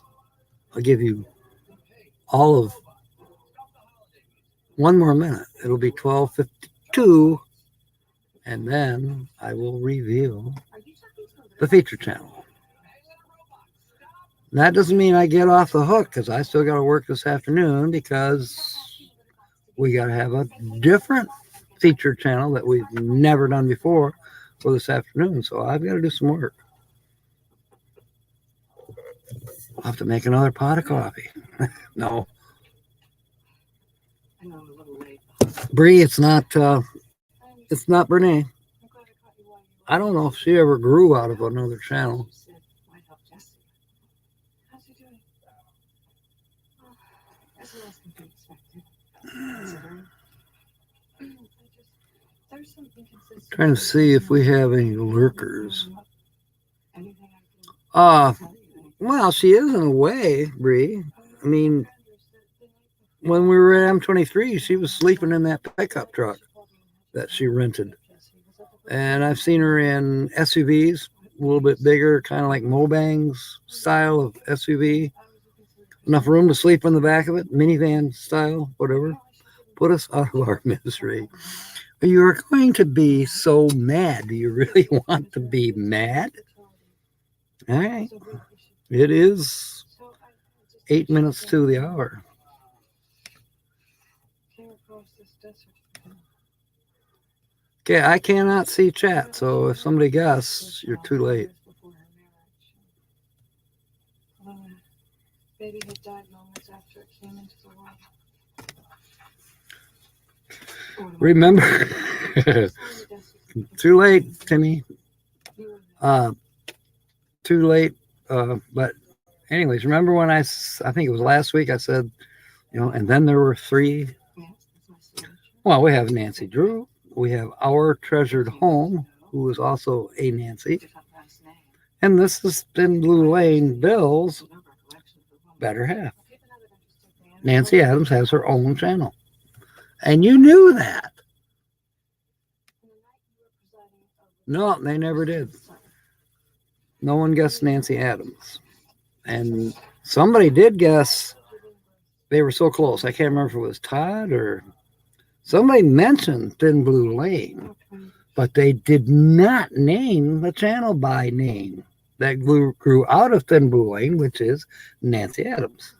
I'll give you all of one more minute. It'll be 12:52, and then I will reveal the feature channel. And that doesn't mean I get off the hook, because I still got to work this afternoon, because we got to have a different feature channel that we've never done before for this afternoon. So I've got to do some work. I'll have to make another pot of coffee. No. Bree, it's not Brene. I don't know if she ever grew out of another channel. Trying to see if we have any lurkers. Well, she is in a way, Bree. I mean, when we were at M23, she was sleeping in that pickup truck that she rented. And I've seen her in SUVs, a little bit bigger, kind of like Mobang's style of SUV. Enough room to sleep in the back of it, minivan style, whatever. Put us out of our misery. You are going to be so mad. Do you really want to be mad? All right. It is 8 minutes to the hour. Okay, I cannot see chat, so if somebody guesses, you're too late. Baby had died moments after it came into the world. Remember, too late, Timmy. Too late. But anyways, remember when I think it was last week, I said, and then there were 3. Well, we have Nancy Drew. We have Our Treasured Home, who is also a Nancy. And this has been Blue Lane Bill's better half. Nancy Adams has her own channel. And you knew that. No, they never did. No one guessed Nancy Adams. And somebody did guess. They were so close. I can't remember if it was Todd or somebody mentioned Thin Blue Lane, but they did not name the channel by name that grew out of Thin Blue Lane, which is Nancy Adams.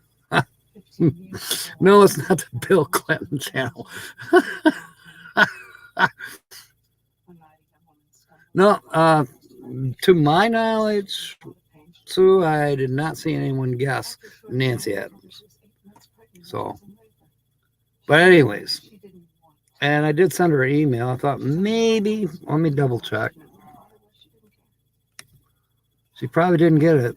No, it's not the Bill Clinton channel. No, to my knowledge, Sue, I did not see anyone guess Nancy Adams. So, but anyways, and I did send her an email. I thought maybe, let me double check. She probably didn't get it.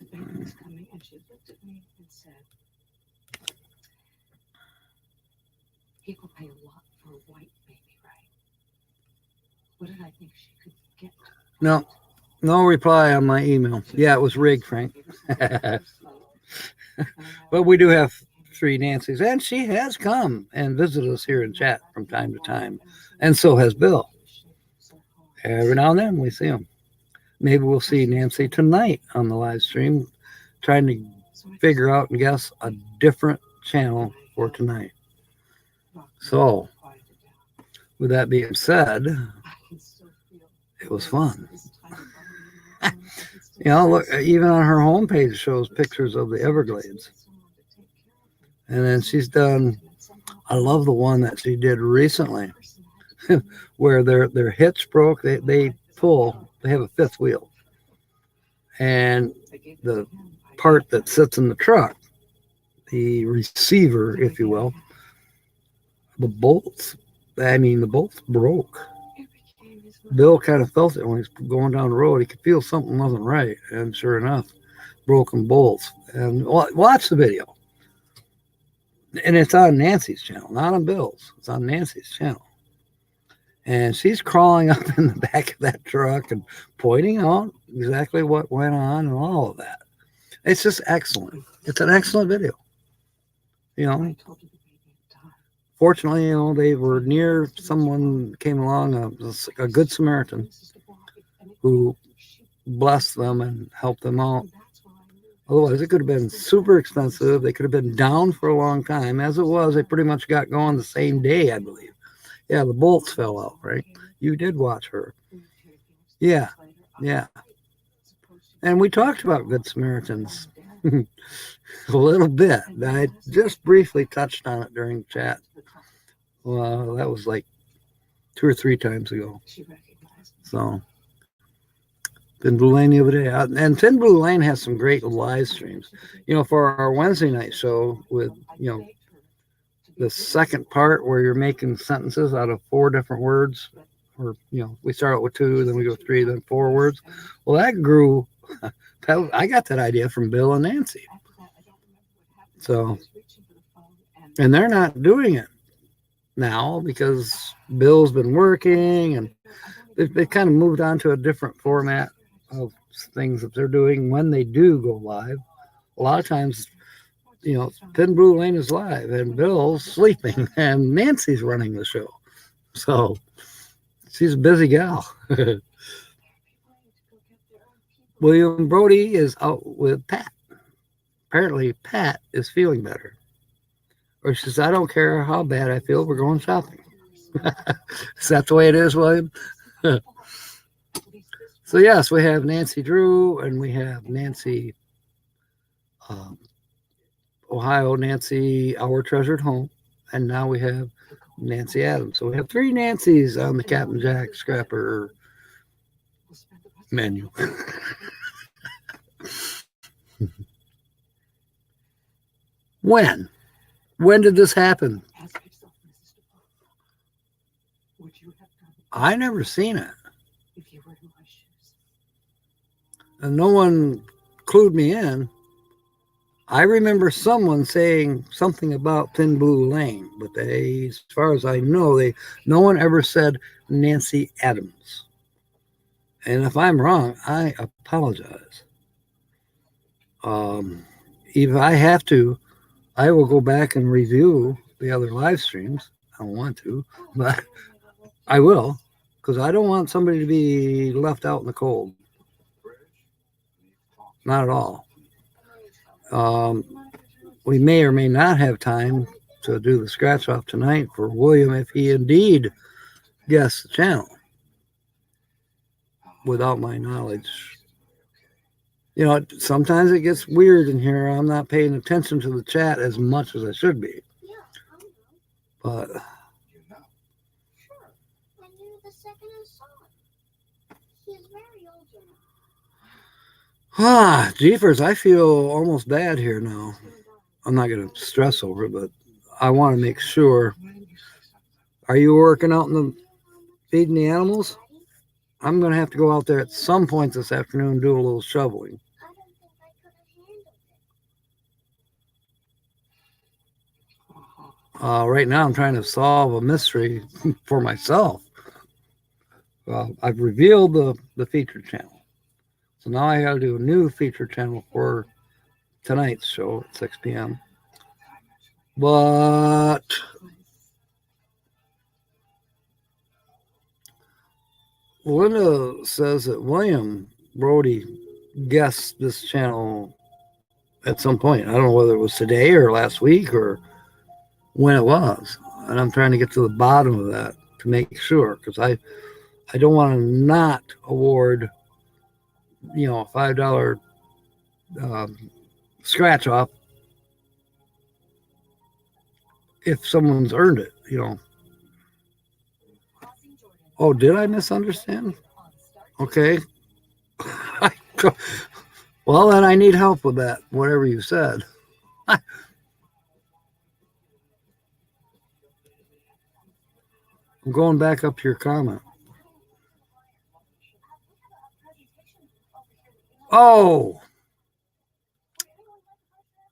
People pay a lot for a white baby, right? What did I think she could get? No reply on my email. Yeah, it was rigged, Frank. But we do have 3 Nancys, and she has come and visited us here in chat from time to time, and so has Bill. Every now and then we see him. Maybe we'll see Nancy tonight on the live stream, trying to figure out and guess a different channel for tonight. So with that being said, it was fun. Look, even on her homepage it shows pictures of the Everglades. And then she's done, I love the one that she did recently where their hitch broke. They have a fifth wheel. And the part that sits in the truck, the receiver, if you will, the bolts broke. Bill kind of felt it when he was going down the road. He could feel something wasn't right. And sure enough, broken bolts. And watch the video. And it's on Nancy's channel, not on Bill's. It's on Nancy's channel. And she's crawling up in the back of that truck and pointing out exactly what went on and all of that. It's just excellent. It's an excellent video. Fortunately, they were near someone came along, a good Samaritan, who blessed them and helped them out. Otherwise, it could have been super expensive. They could have been down for a long time. As it was, they pretty much got going the same day, I believe. Yeah, the bolts fell out, right? You did watch her. Yeah. And we talked about Good Samaritans a little bit. I just briefly touched on it during the chat. Well, that was like 2 or 3 times ago. So, Thin Blue Lane the other day. And Thin Blue Lane has some great live streams. For our Wednesday night show with, the second part where you're making sentences out of 4 different words. Or, we start out with 2, then we go 3, then 4 words. Well, that grew. I got that idea from Bill and Nancy. So, and they're not doing it now because Bill's been working and they've kind of moved on to a different format of things that they're doing when they do go live. A lot of times, Thin Blue Lane is live and Bill's sleeping and Nancy's running the show. So she's a busy gal. William Brody is out with Pat. Apparently, Pat is feeling better. Or she says, I don't care how bad I feel, we're going shopping. Is that the way it is, William? So, yes, we have Nancy Drew and we have Nancy, Ohio, Nancy, Our Treasured Home. And now we have Nancy Adams. So we have 3 Nancys on the Captain Jack Scrapper menu. When did this happen? I never seen it. And no one clued me in. I remember someone saying something about Thin Blue Lane, but as far as I know, no one ever said Nancy Adams. And if I'm wrong, I apologize. If I have to, I will go back and review the other live streams. I don't want to, but I will, because I don't want somebody to be left out in the cold. Not at all. We may or may not have time to do the scratch off tonight for William if he indeed guessed the channel without my knowledge. Sometimes it gets weird in here. I'm not paying attention to the chat as much as I should be. But jeepers, I feel almost bad here now. I'm not going to stress over it, but I want to make sure. Are you working out in the feeding the animals? I'm going to have to go out there at some point this afternoon and do a little shoveling. Right now, I'm trying to solve a mystery for myself. I've revealed the featured channel. So now I got to do a new featured channel for tonight's show at 6 p.m. But Linda says that William Brody guessed this channel at some point. I don't know whether it was today or last week or when it was. And I'm trying to get to the bottom of that to make sure, because I don't want to not award, a $5 scratch off if someone's earned it. Oh, did I misunderstand? Okay. Well, then I need help with that, whatever you said. I'm going back up to your comment. Oh,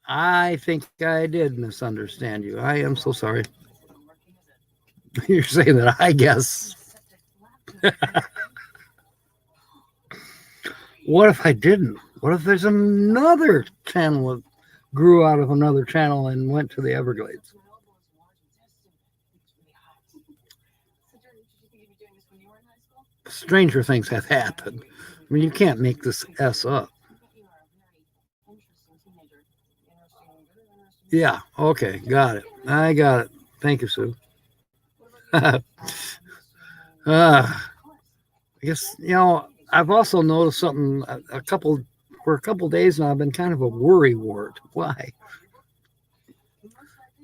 I think I did misunderstand you. I am so sorry. You're saying that, I guess. What if I didn't? What if there's another channel that grew out of another channel and went to the Everglades? Stranger things have happened. I mean, you can't make this S up. Yeah, okay, got it. I got it. Thank you, Sue. I guess, I've also noticed something for a couple days now. I've been kind of a worry wart. Why?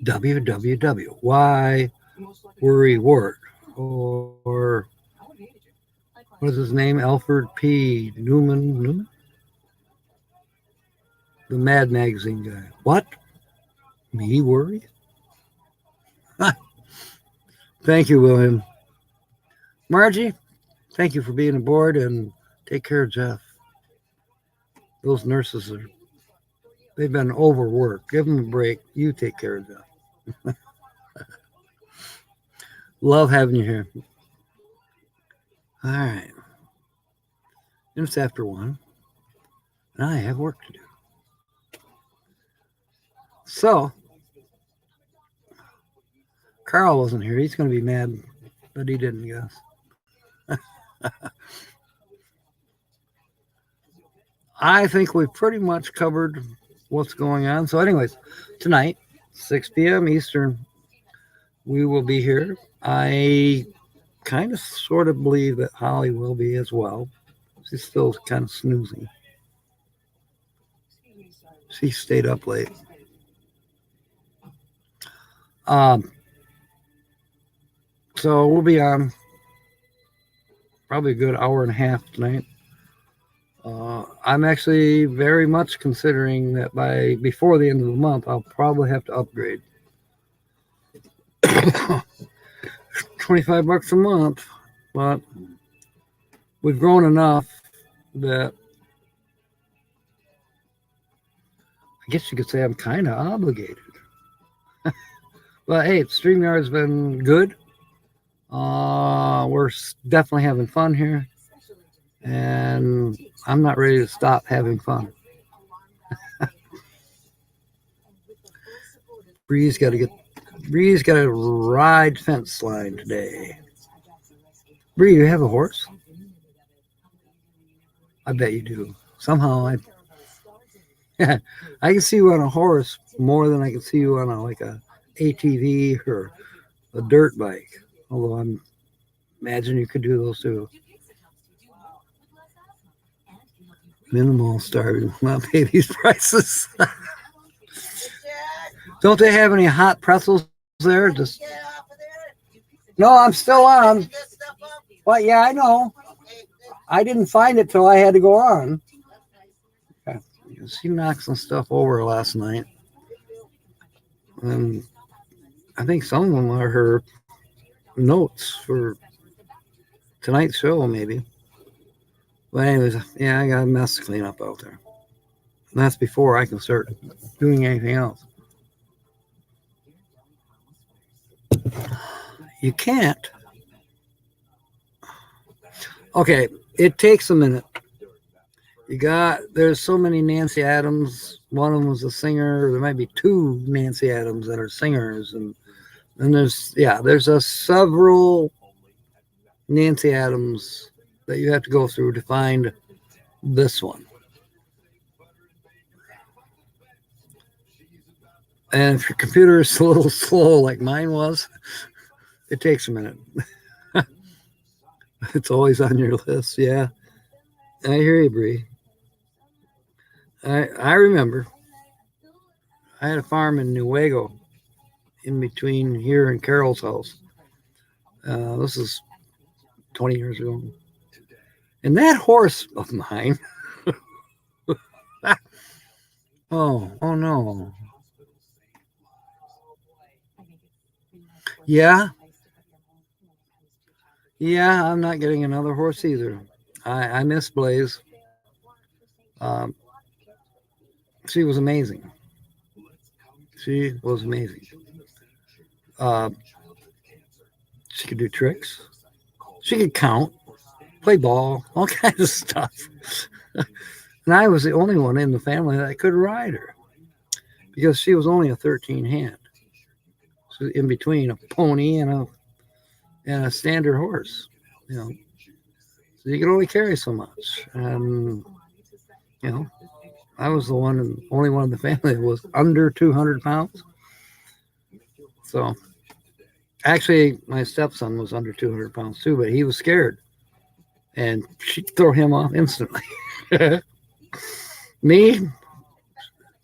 WWW. Why worry wart? Or what is his name? Alfred P. Newman? The Mad Magazine guy. What? Me worry? Thank you, William. Margie, thank you for being aboard, and take care of Jeff. Those nurses they've been overworked. Give them a break. You take care of Jeff. Love having you here. All right. It's after 1, and I have work to do. So, Carl wasn't here. He's going to be mad, but he didn't guess. I think we pretty much covered what's going on. So anyways, tonight, 6 p.m. Eastern, we will be here. I kind of sort of believe that Holly will be as well. She's still kind of snoozing. She stayed up late. So we'll be on probably a good hour and a half tonight. I'm actually very much considering that before the end of the month, I'll probably have to upgrade. $25 a month, but we've grown enough that I guess you could say I'm kind of obligated. But hey, StreamYard's been good. We're definitely having fun here, and I'm not ready to stop having fun. Bree's got to ride fence line today. Bree, you have a horse? I bet you do. Somehow I can see you on a horse more than I can see you on a ATV or a dirt bike. Although I imagine you could do those too. Minimal starving, not pay these prices. Don't they have any hot pretzels there? No, I'm still on. Well, yeah, I know. I didn't find it till I had to go on. She knocked some stuff over last night. And I think some of them are her notes for tonight's show, maybe. But anyways, yeah, I got a mess to clean up out there. And that's before I can start doing anything else. You can't. Okay, it takes a minute. There's so many Nancy Adams. One of them was a singer. There might be 2 Nancy Adams that are singers. And there's several Nancy Adams that you have to go through to find this one. And if your computer is a little slow like mine was, it takes a minute. It's always on your list. Yeah, I hear you, Bree. I remember I had a farm in Nuevo in between here and Carol's house. This is 20 years ago. And that horse of mine, oh no. Yeah, yeah, I'm not getting another horse either. I miss Blaze. Um, she was amazing. She was amazing. Uh, she could do tricks. She could count, play ball, all kinds of stuff. And I was the only one in the family that could ride her because she was only a 13 hand. So in between a pony and a standard horse, you know. So you could only carry so much. And you know, I was the only one in the family that was under 200 pounds. So actually, my stepson was under 200 pounds too, but he was scared, and she'd throw him off instantly. me,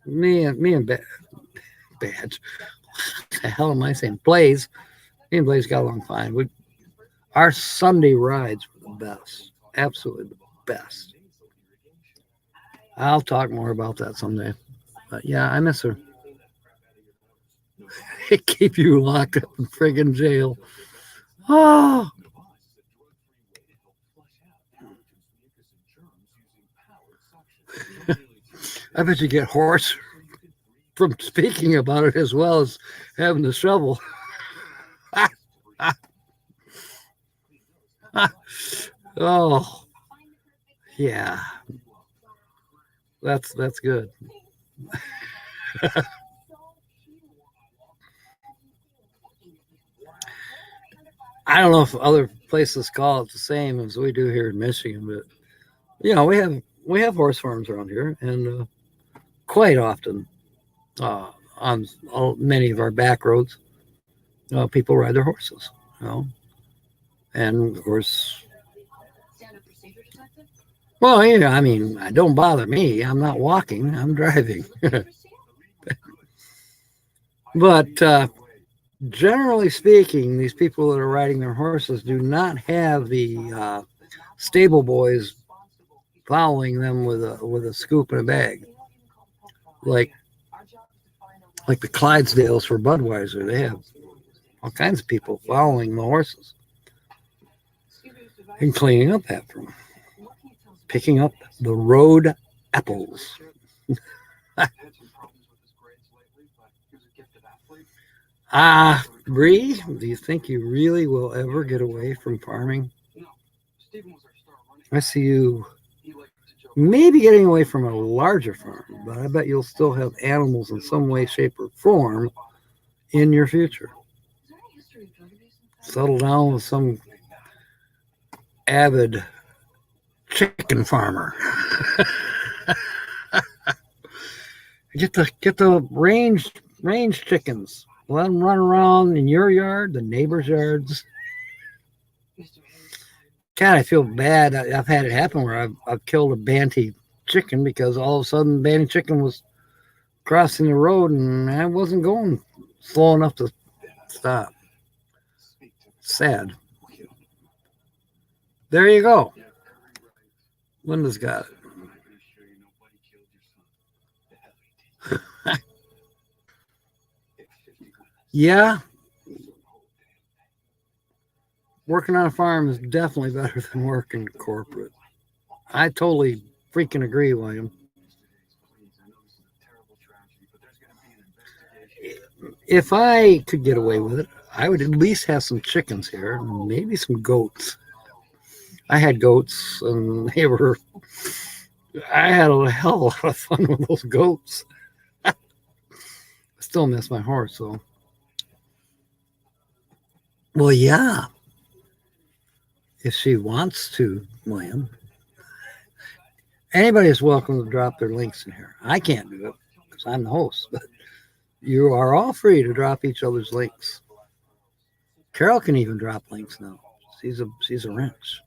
me and Badge. What the hell am I saying? Blaze. Me and Blaze got along fine. Our Sunday rides were the best, absolutely the best. I'll talk more about that someday. But yeah, I miss her. It keep you locked up in friggin' jail. Oh. I bet you get hoarse from speaking about it as well as having the shovel. Oh, yeah. That's good. I don't know if other places call it the same as we do here in Michigan, but you know we have horse farms around here, and quite often on many of our back roads, people ride their horses, you know, and of course. Well, yeah, I mean, don't bother me. I'm not walking. I'm driving. But generally speaking, these people that are riding their horses do not have the stable boys following them with a scoop and a bag, like the Clydesdales for Budweiser. They have all kinds of people following the horses and cleaning up after them, picking up the road apples. Bree, do you think you really will ever get away from farming? I see you maybe getting away from a larger farm, but I bet you'll still have animals in some way, shape, or form in your future. Settle down with some avid chicken farmer. get the range chickens. Let them run around in your yard, the neighbors' yards. God, I feel bad. I've had it happen where I've killed a banty chicken because all of a sudden banty chicken was crossing the road and I wasn't going slow enough to stop. Sad. There you go. Linda's got it. Yeah. Working on a farm is definitely better than working corporate. I totally freaking agree, William. If I could get away with it, I would at least have some chickens here, maybe some goats. I had goats, and I had a hell of a lot of fun with those goats. I still miss my horse, though. Well, yeah. If she wants to, William. Anybody is welcome to drop their links in here. I can't do it because I'm the host, but you are all free to drop each other's links. Carol can even drop links now. Sees a wrench,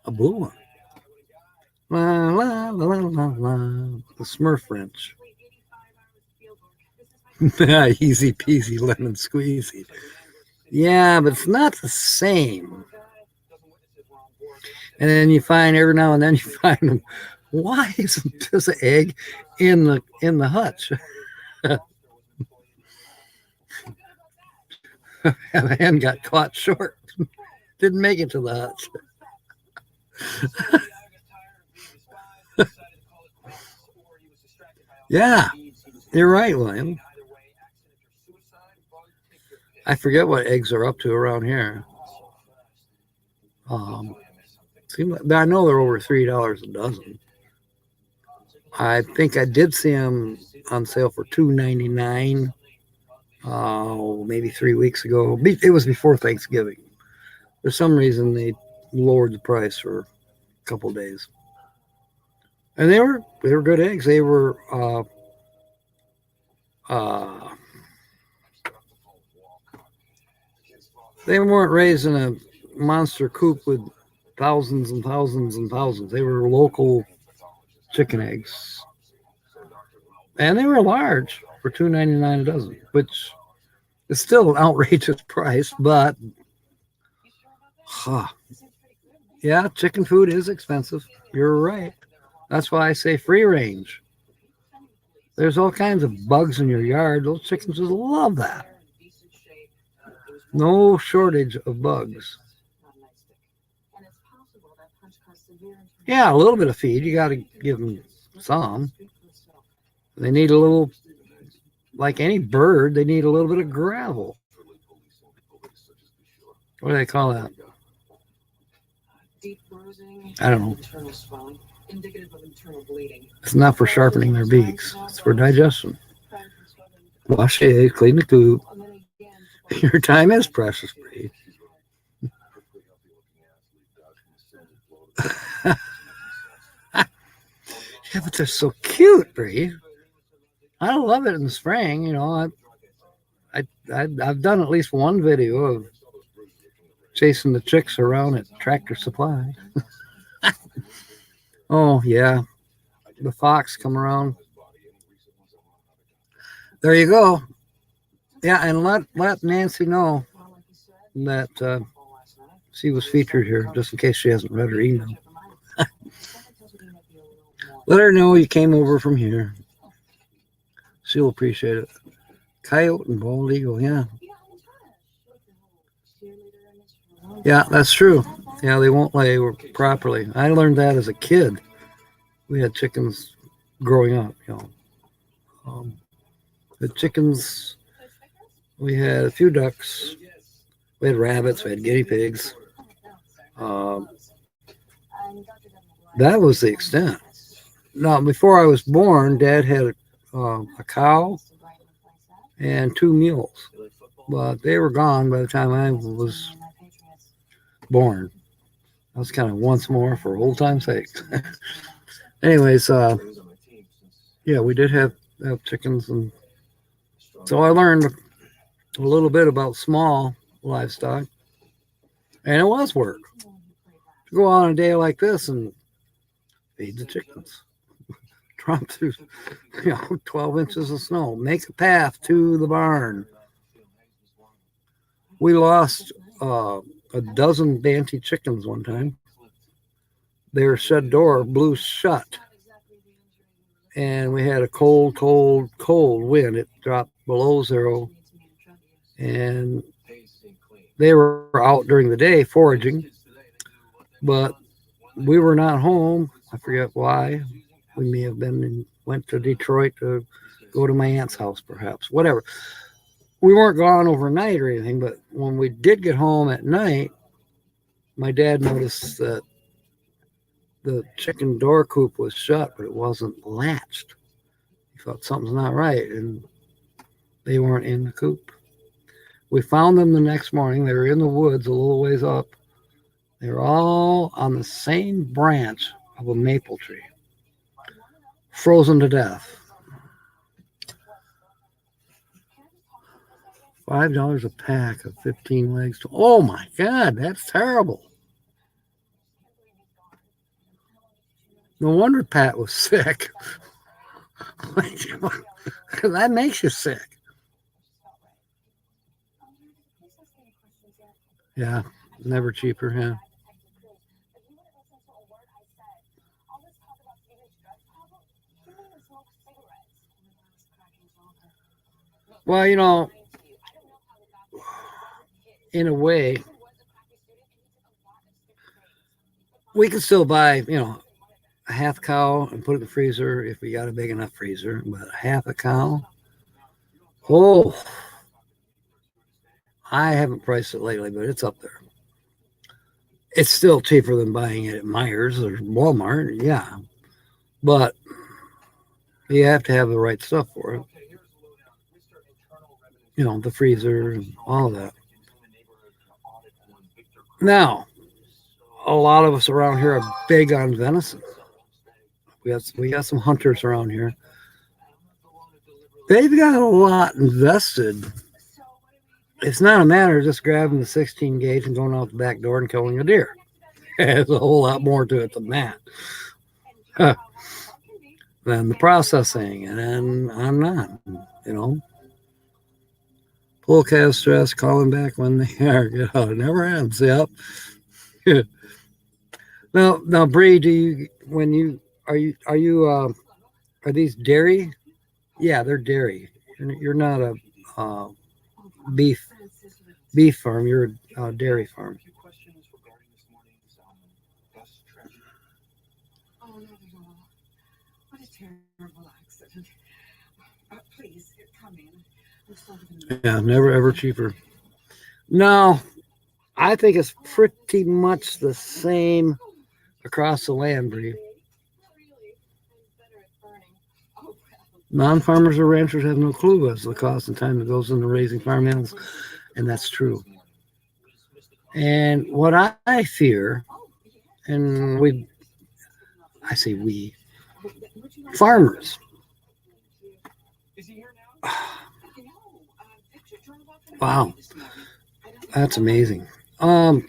a blue one. La la la la la la. The Smurf wrench. Easy peasy lemon squeezy. Yeah, but it's not the same. And then you find every now and then you find them. Why isn't this egg in the hutch? And the hen got caught short. Didn't make it to the hutch. Yeah, you're right, William. I forget what eggs are up to around here. I know they're over $3 a dozen. I think I did see them on sale for $2.99. Maybe 3 weeks ago. It was before Thanksgiving. For some reason, they lowered the price for a couple of days, and they were good eggs. They were they weren't raised in a monster coop with thousands and thousands and thousands. They were local chicken eggs, and they were large for $2.99 a dozen, which is still an outrageous price. But yeah, chicken food is expensive. You're right. That's why I say free range. There's all kinds of bugs in your yard. Those chickens just love that. No shortage of bugs. Yeah, a little bit of feed. You got to give them some. They need a little, like any bird, they need a little bit of gravel. What do they call that? I don't know. It's not for sharpening their beaks. It's for digestion. Wash the eggs, clean the coop. Your time is precious, Bree. Yeah, but they're so cute, Bree. I love it in the spring. You know, I've done at least one video of chasing the chicks around at Tractor Supply. Oh yeah, the fox come around. There you go. Yeah, and let Nancy know that she was featured here, just in case she hasn't read her email. Let her know you came over from here. She'll appreciate it. Coyote and bald eagle, yeah. Yeah, that's true. Yeah, they won't lay properly. I learned that as a kid. We had chickens growing up, you know. The chickens, we had a few ducks. We had rabbits. We had guinea pigs. That was the extent. Now, before I was born, Dad had a cow and 2 mules, but they were gone by the time I was born. I was kind of once more for old time's sake. Anyways, yeah, we did have chickens, and so I learned a little bit about small livestock, and it was work to go on a day like this and feed the chickens, tromp through 12 inches of snow, make a path to the barn. We lost a dozen Banty chickens one time. Their shed door blew shut, and we had a cold wind. It dropped below zero, and they were out during the day foraging, but we were not home. I forget why. We may have went to Detroit to go to my aunt's house, perhaps. Whatever. We weren't gone overnight or anything, but when we did get home at night, my dad noticed that the chicken door coop was shut, but it wasn't latched. He thought something's not right, and they weren't in the coop. We found them the next morning. They were in the woods a little ways up. They were all on the same branch of a maple tree, frozen to death. $5 a pack of 15 legs. Oh my God, that's terrible. No wonder Pat was sick. That makes you sick. Yeah, never cheaper, yeah. Well, in a way, we can still buy, a half cow and put it in the freezer if we got a big enough freezer. But half a cow, oh, I haven't priced it lately, but it's up there. It's still cheaper than buying it at Myers or Walmart, yeah. But you have to have the right stuff for it. The freezer and all of that. Now, a lot of us around here are big on venison. We got some hunters around here. They've got a lot invested. It's not a matter of just grabbing the 16 gauge and going out the back door and killing a deer. There's a whole lot more to it than that. Then the processing and on, Full calf stress, calling back when they are. It never ends. Yep. Now, Bree, are these dairy? Yeah, they're dairy. You're not a beef farm. You're a dairy farm. Oh, not at all. What a terrible accident. Please, come in. Yeah, never ever cheaper. No, I think it's pretty much the same across the land, Bree. Non-farmers or ranchers have no clue as to the cost and time that goes into raising farm animals, and that's true. And what I fear, and I say we, farmers. Wow, that's amazing. No, I'm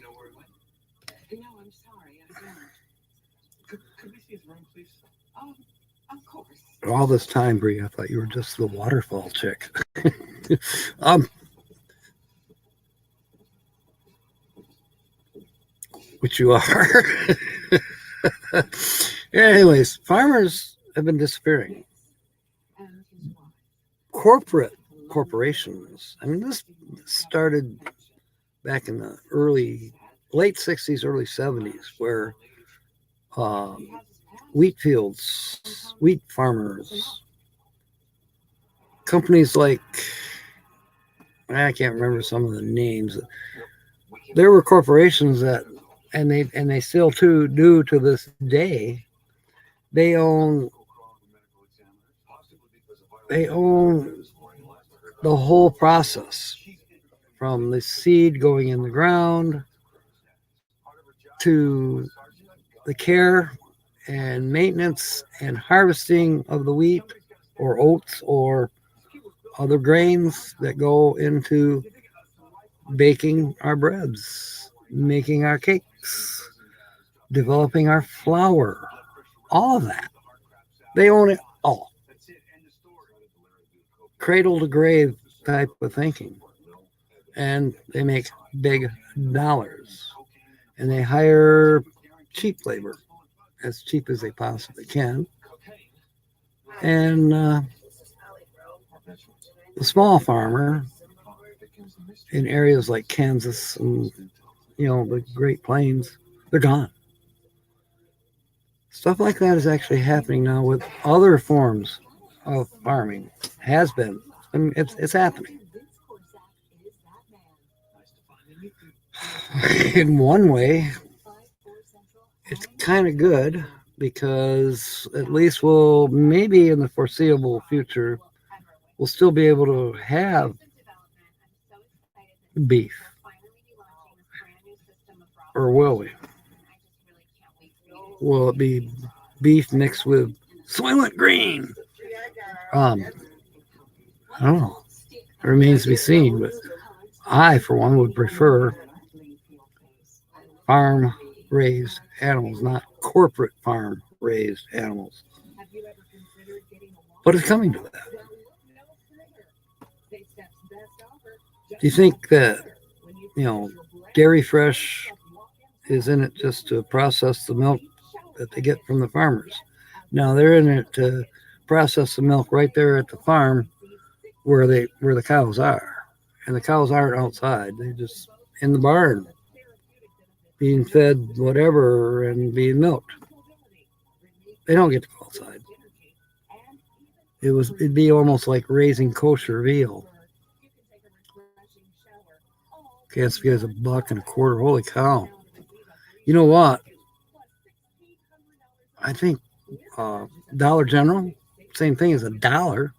sorry. Could we see his room, please? Of course. All this time, Bree, I thought you were just the waterfall chick. Which you are. Anyways, farmers have been disappearing. Corporations. I mean, this started back in the late 60s, early 70s, where wheat fields, wheat farmers, companies like, I can't remember some of the names. There were corporations that, and they still do to this day, they own the whole process, from the seed going in the ground to the care and maintenance and harvesting of the wheat or oats or other grains that go into baking our breads, making our cakes, developing our flour, all of that. They own it all. Cradle to grave type of thinking. And they make big dollars. And they hire cheap labor, as cheap as they possibly can. And the small farmer in areas like Kansas and, the Great Plains, they're gone. Stuff like that is actually happening now with other forms of farming. Has been. I mean, it's happening. In one way, it's kind of good, because at least we'll, maybe in the foreseeable future, we'll still be able to have beef. Or will we? Will it be beef mixed with Soylent Green? I don't know. It remains to be seen, but I, for one, would prefer farm raised animals, not corporate farm raised animals. But it's coming to that. Do you think that, Dairy Fresh is in it just to process the milk that they get from the farmers? No, they're in it to process the milk right there at the farm where the cows are. And the cows aren't outside. They're just in the barn being fed whatever and being milked. They don't get to go outside. It'd be almost like raising kosher veal. KSV is $1.25. Holy cow. You know what? I think Dollar General, same thing as $1.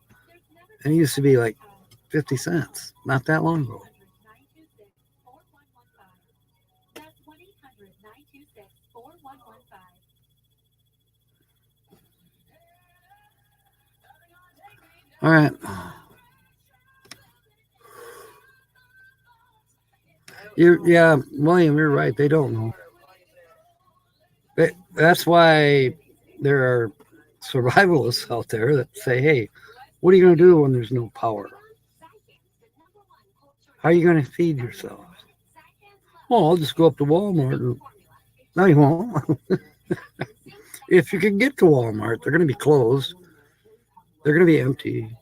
And it used to be like 50 cents not that long ago. All right. William, you're right. They don't know. That's why there are survivalists out there that say, hey, what are you going to do when there's no power? How are you going to feed yourself? Well, I'll just go up to Walmart. No, you won't. If you can get to Walmart, they're going to be closed. They're going to be empty.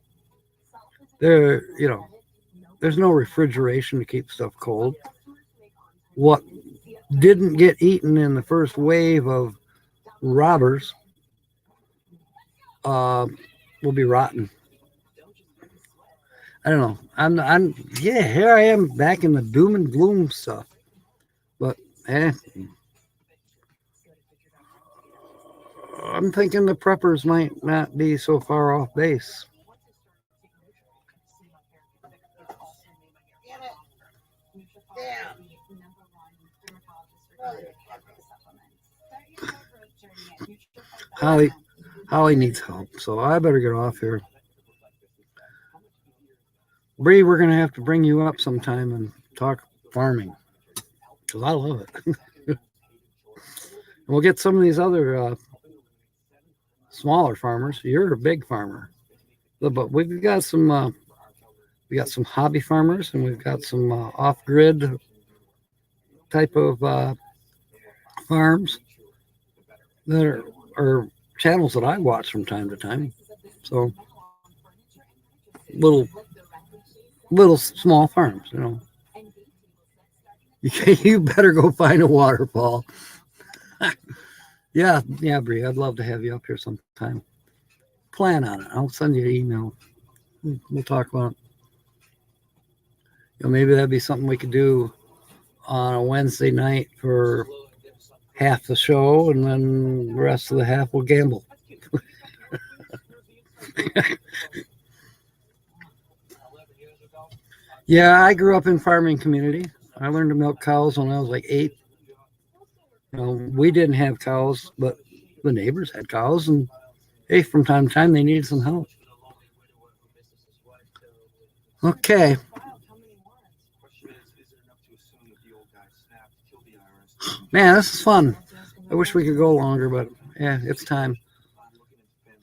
There's no refrigeration to keep stuff cold. What didn't get eaten in the first wave of robbers will be rotten. I don't know. Here I am back in the doom and gloom stuff. But I'm thinking the preppers might not be so far off base. Holly needs help, so I better get off here. Bree, we're going to have to bring you up sometime and talk farming, because I love it. We'll get some of these other smaller farmers. You're a big farmer, but we've got some hobby farmers, and we've got some off-grid type of farms that are channels that I watch from time to time. So little small farms, You better go find a waterfall. Yeah, Bree, I'd love to have you up here sometime. Plan on it. I'll send you an email. We'll talk about it. Maybe that'd be something we could do on a Wednesday night for half the show, and then the rest of the half we'll gamble. Yeah, I grew up in farming community. I learned to milk cows when I was like 8. We didn't have cows, but the neighbors had cows, and hey, from time to time they needed some help. Okay. Man, this is fun. I wish we could go longer, but yeah, it's time.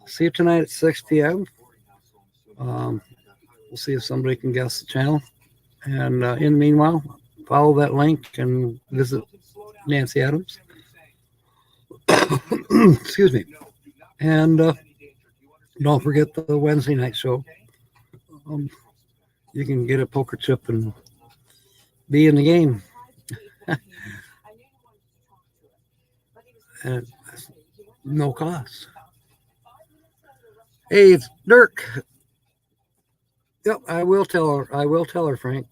See you tonight at 6 p.m. We'll see if somebody can guess the channel. And in the meanwhile, follow that link and visit Nancy Adams. Excuse me. And don't forget the Wednesday night show. You can get a poker chip and be in the game. And no cost. Hey, it's Dirk. Yep, I will tell her, Frank.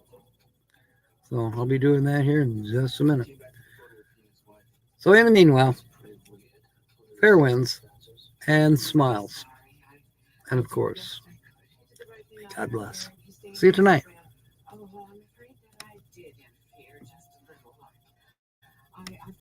So I'll be doing that here in just a minute. So in the meanwhile, fair winds and smiles. And of course, God bless. See you tonight.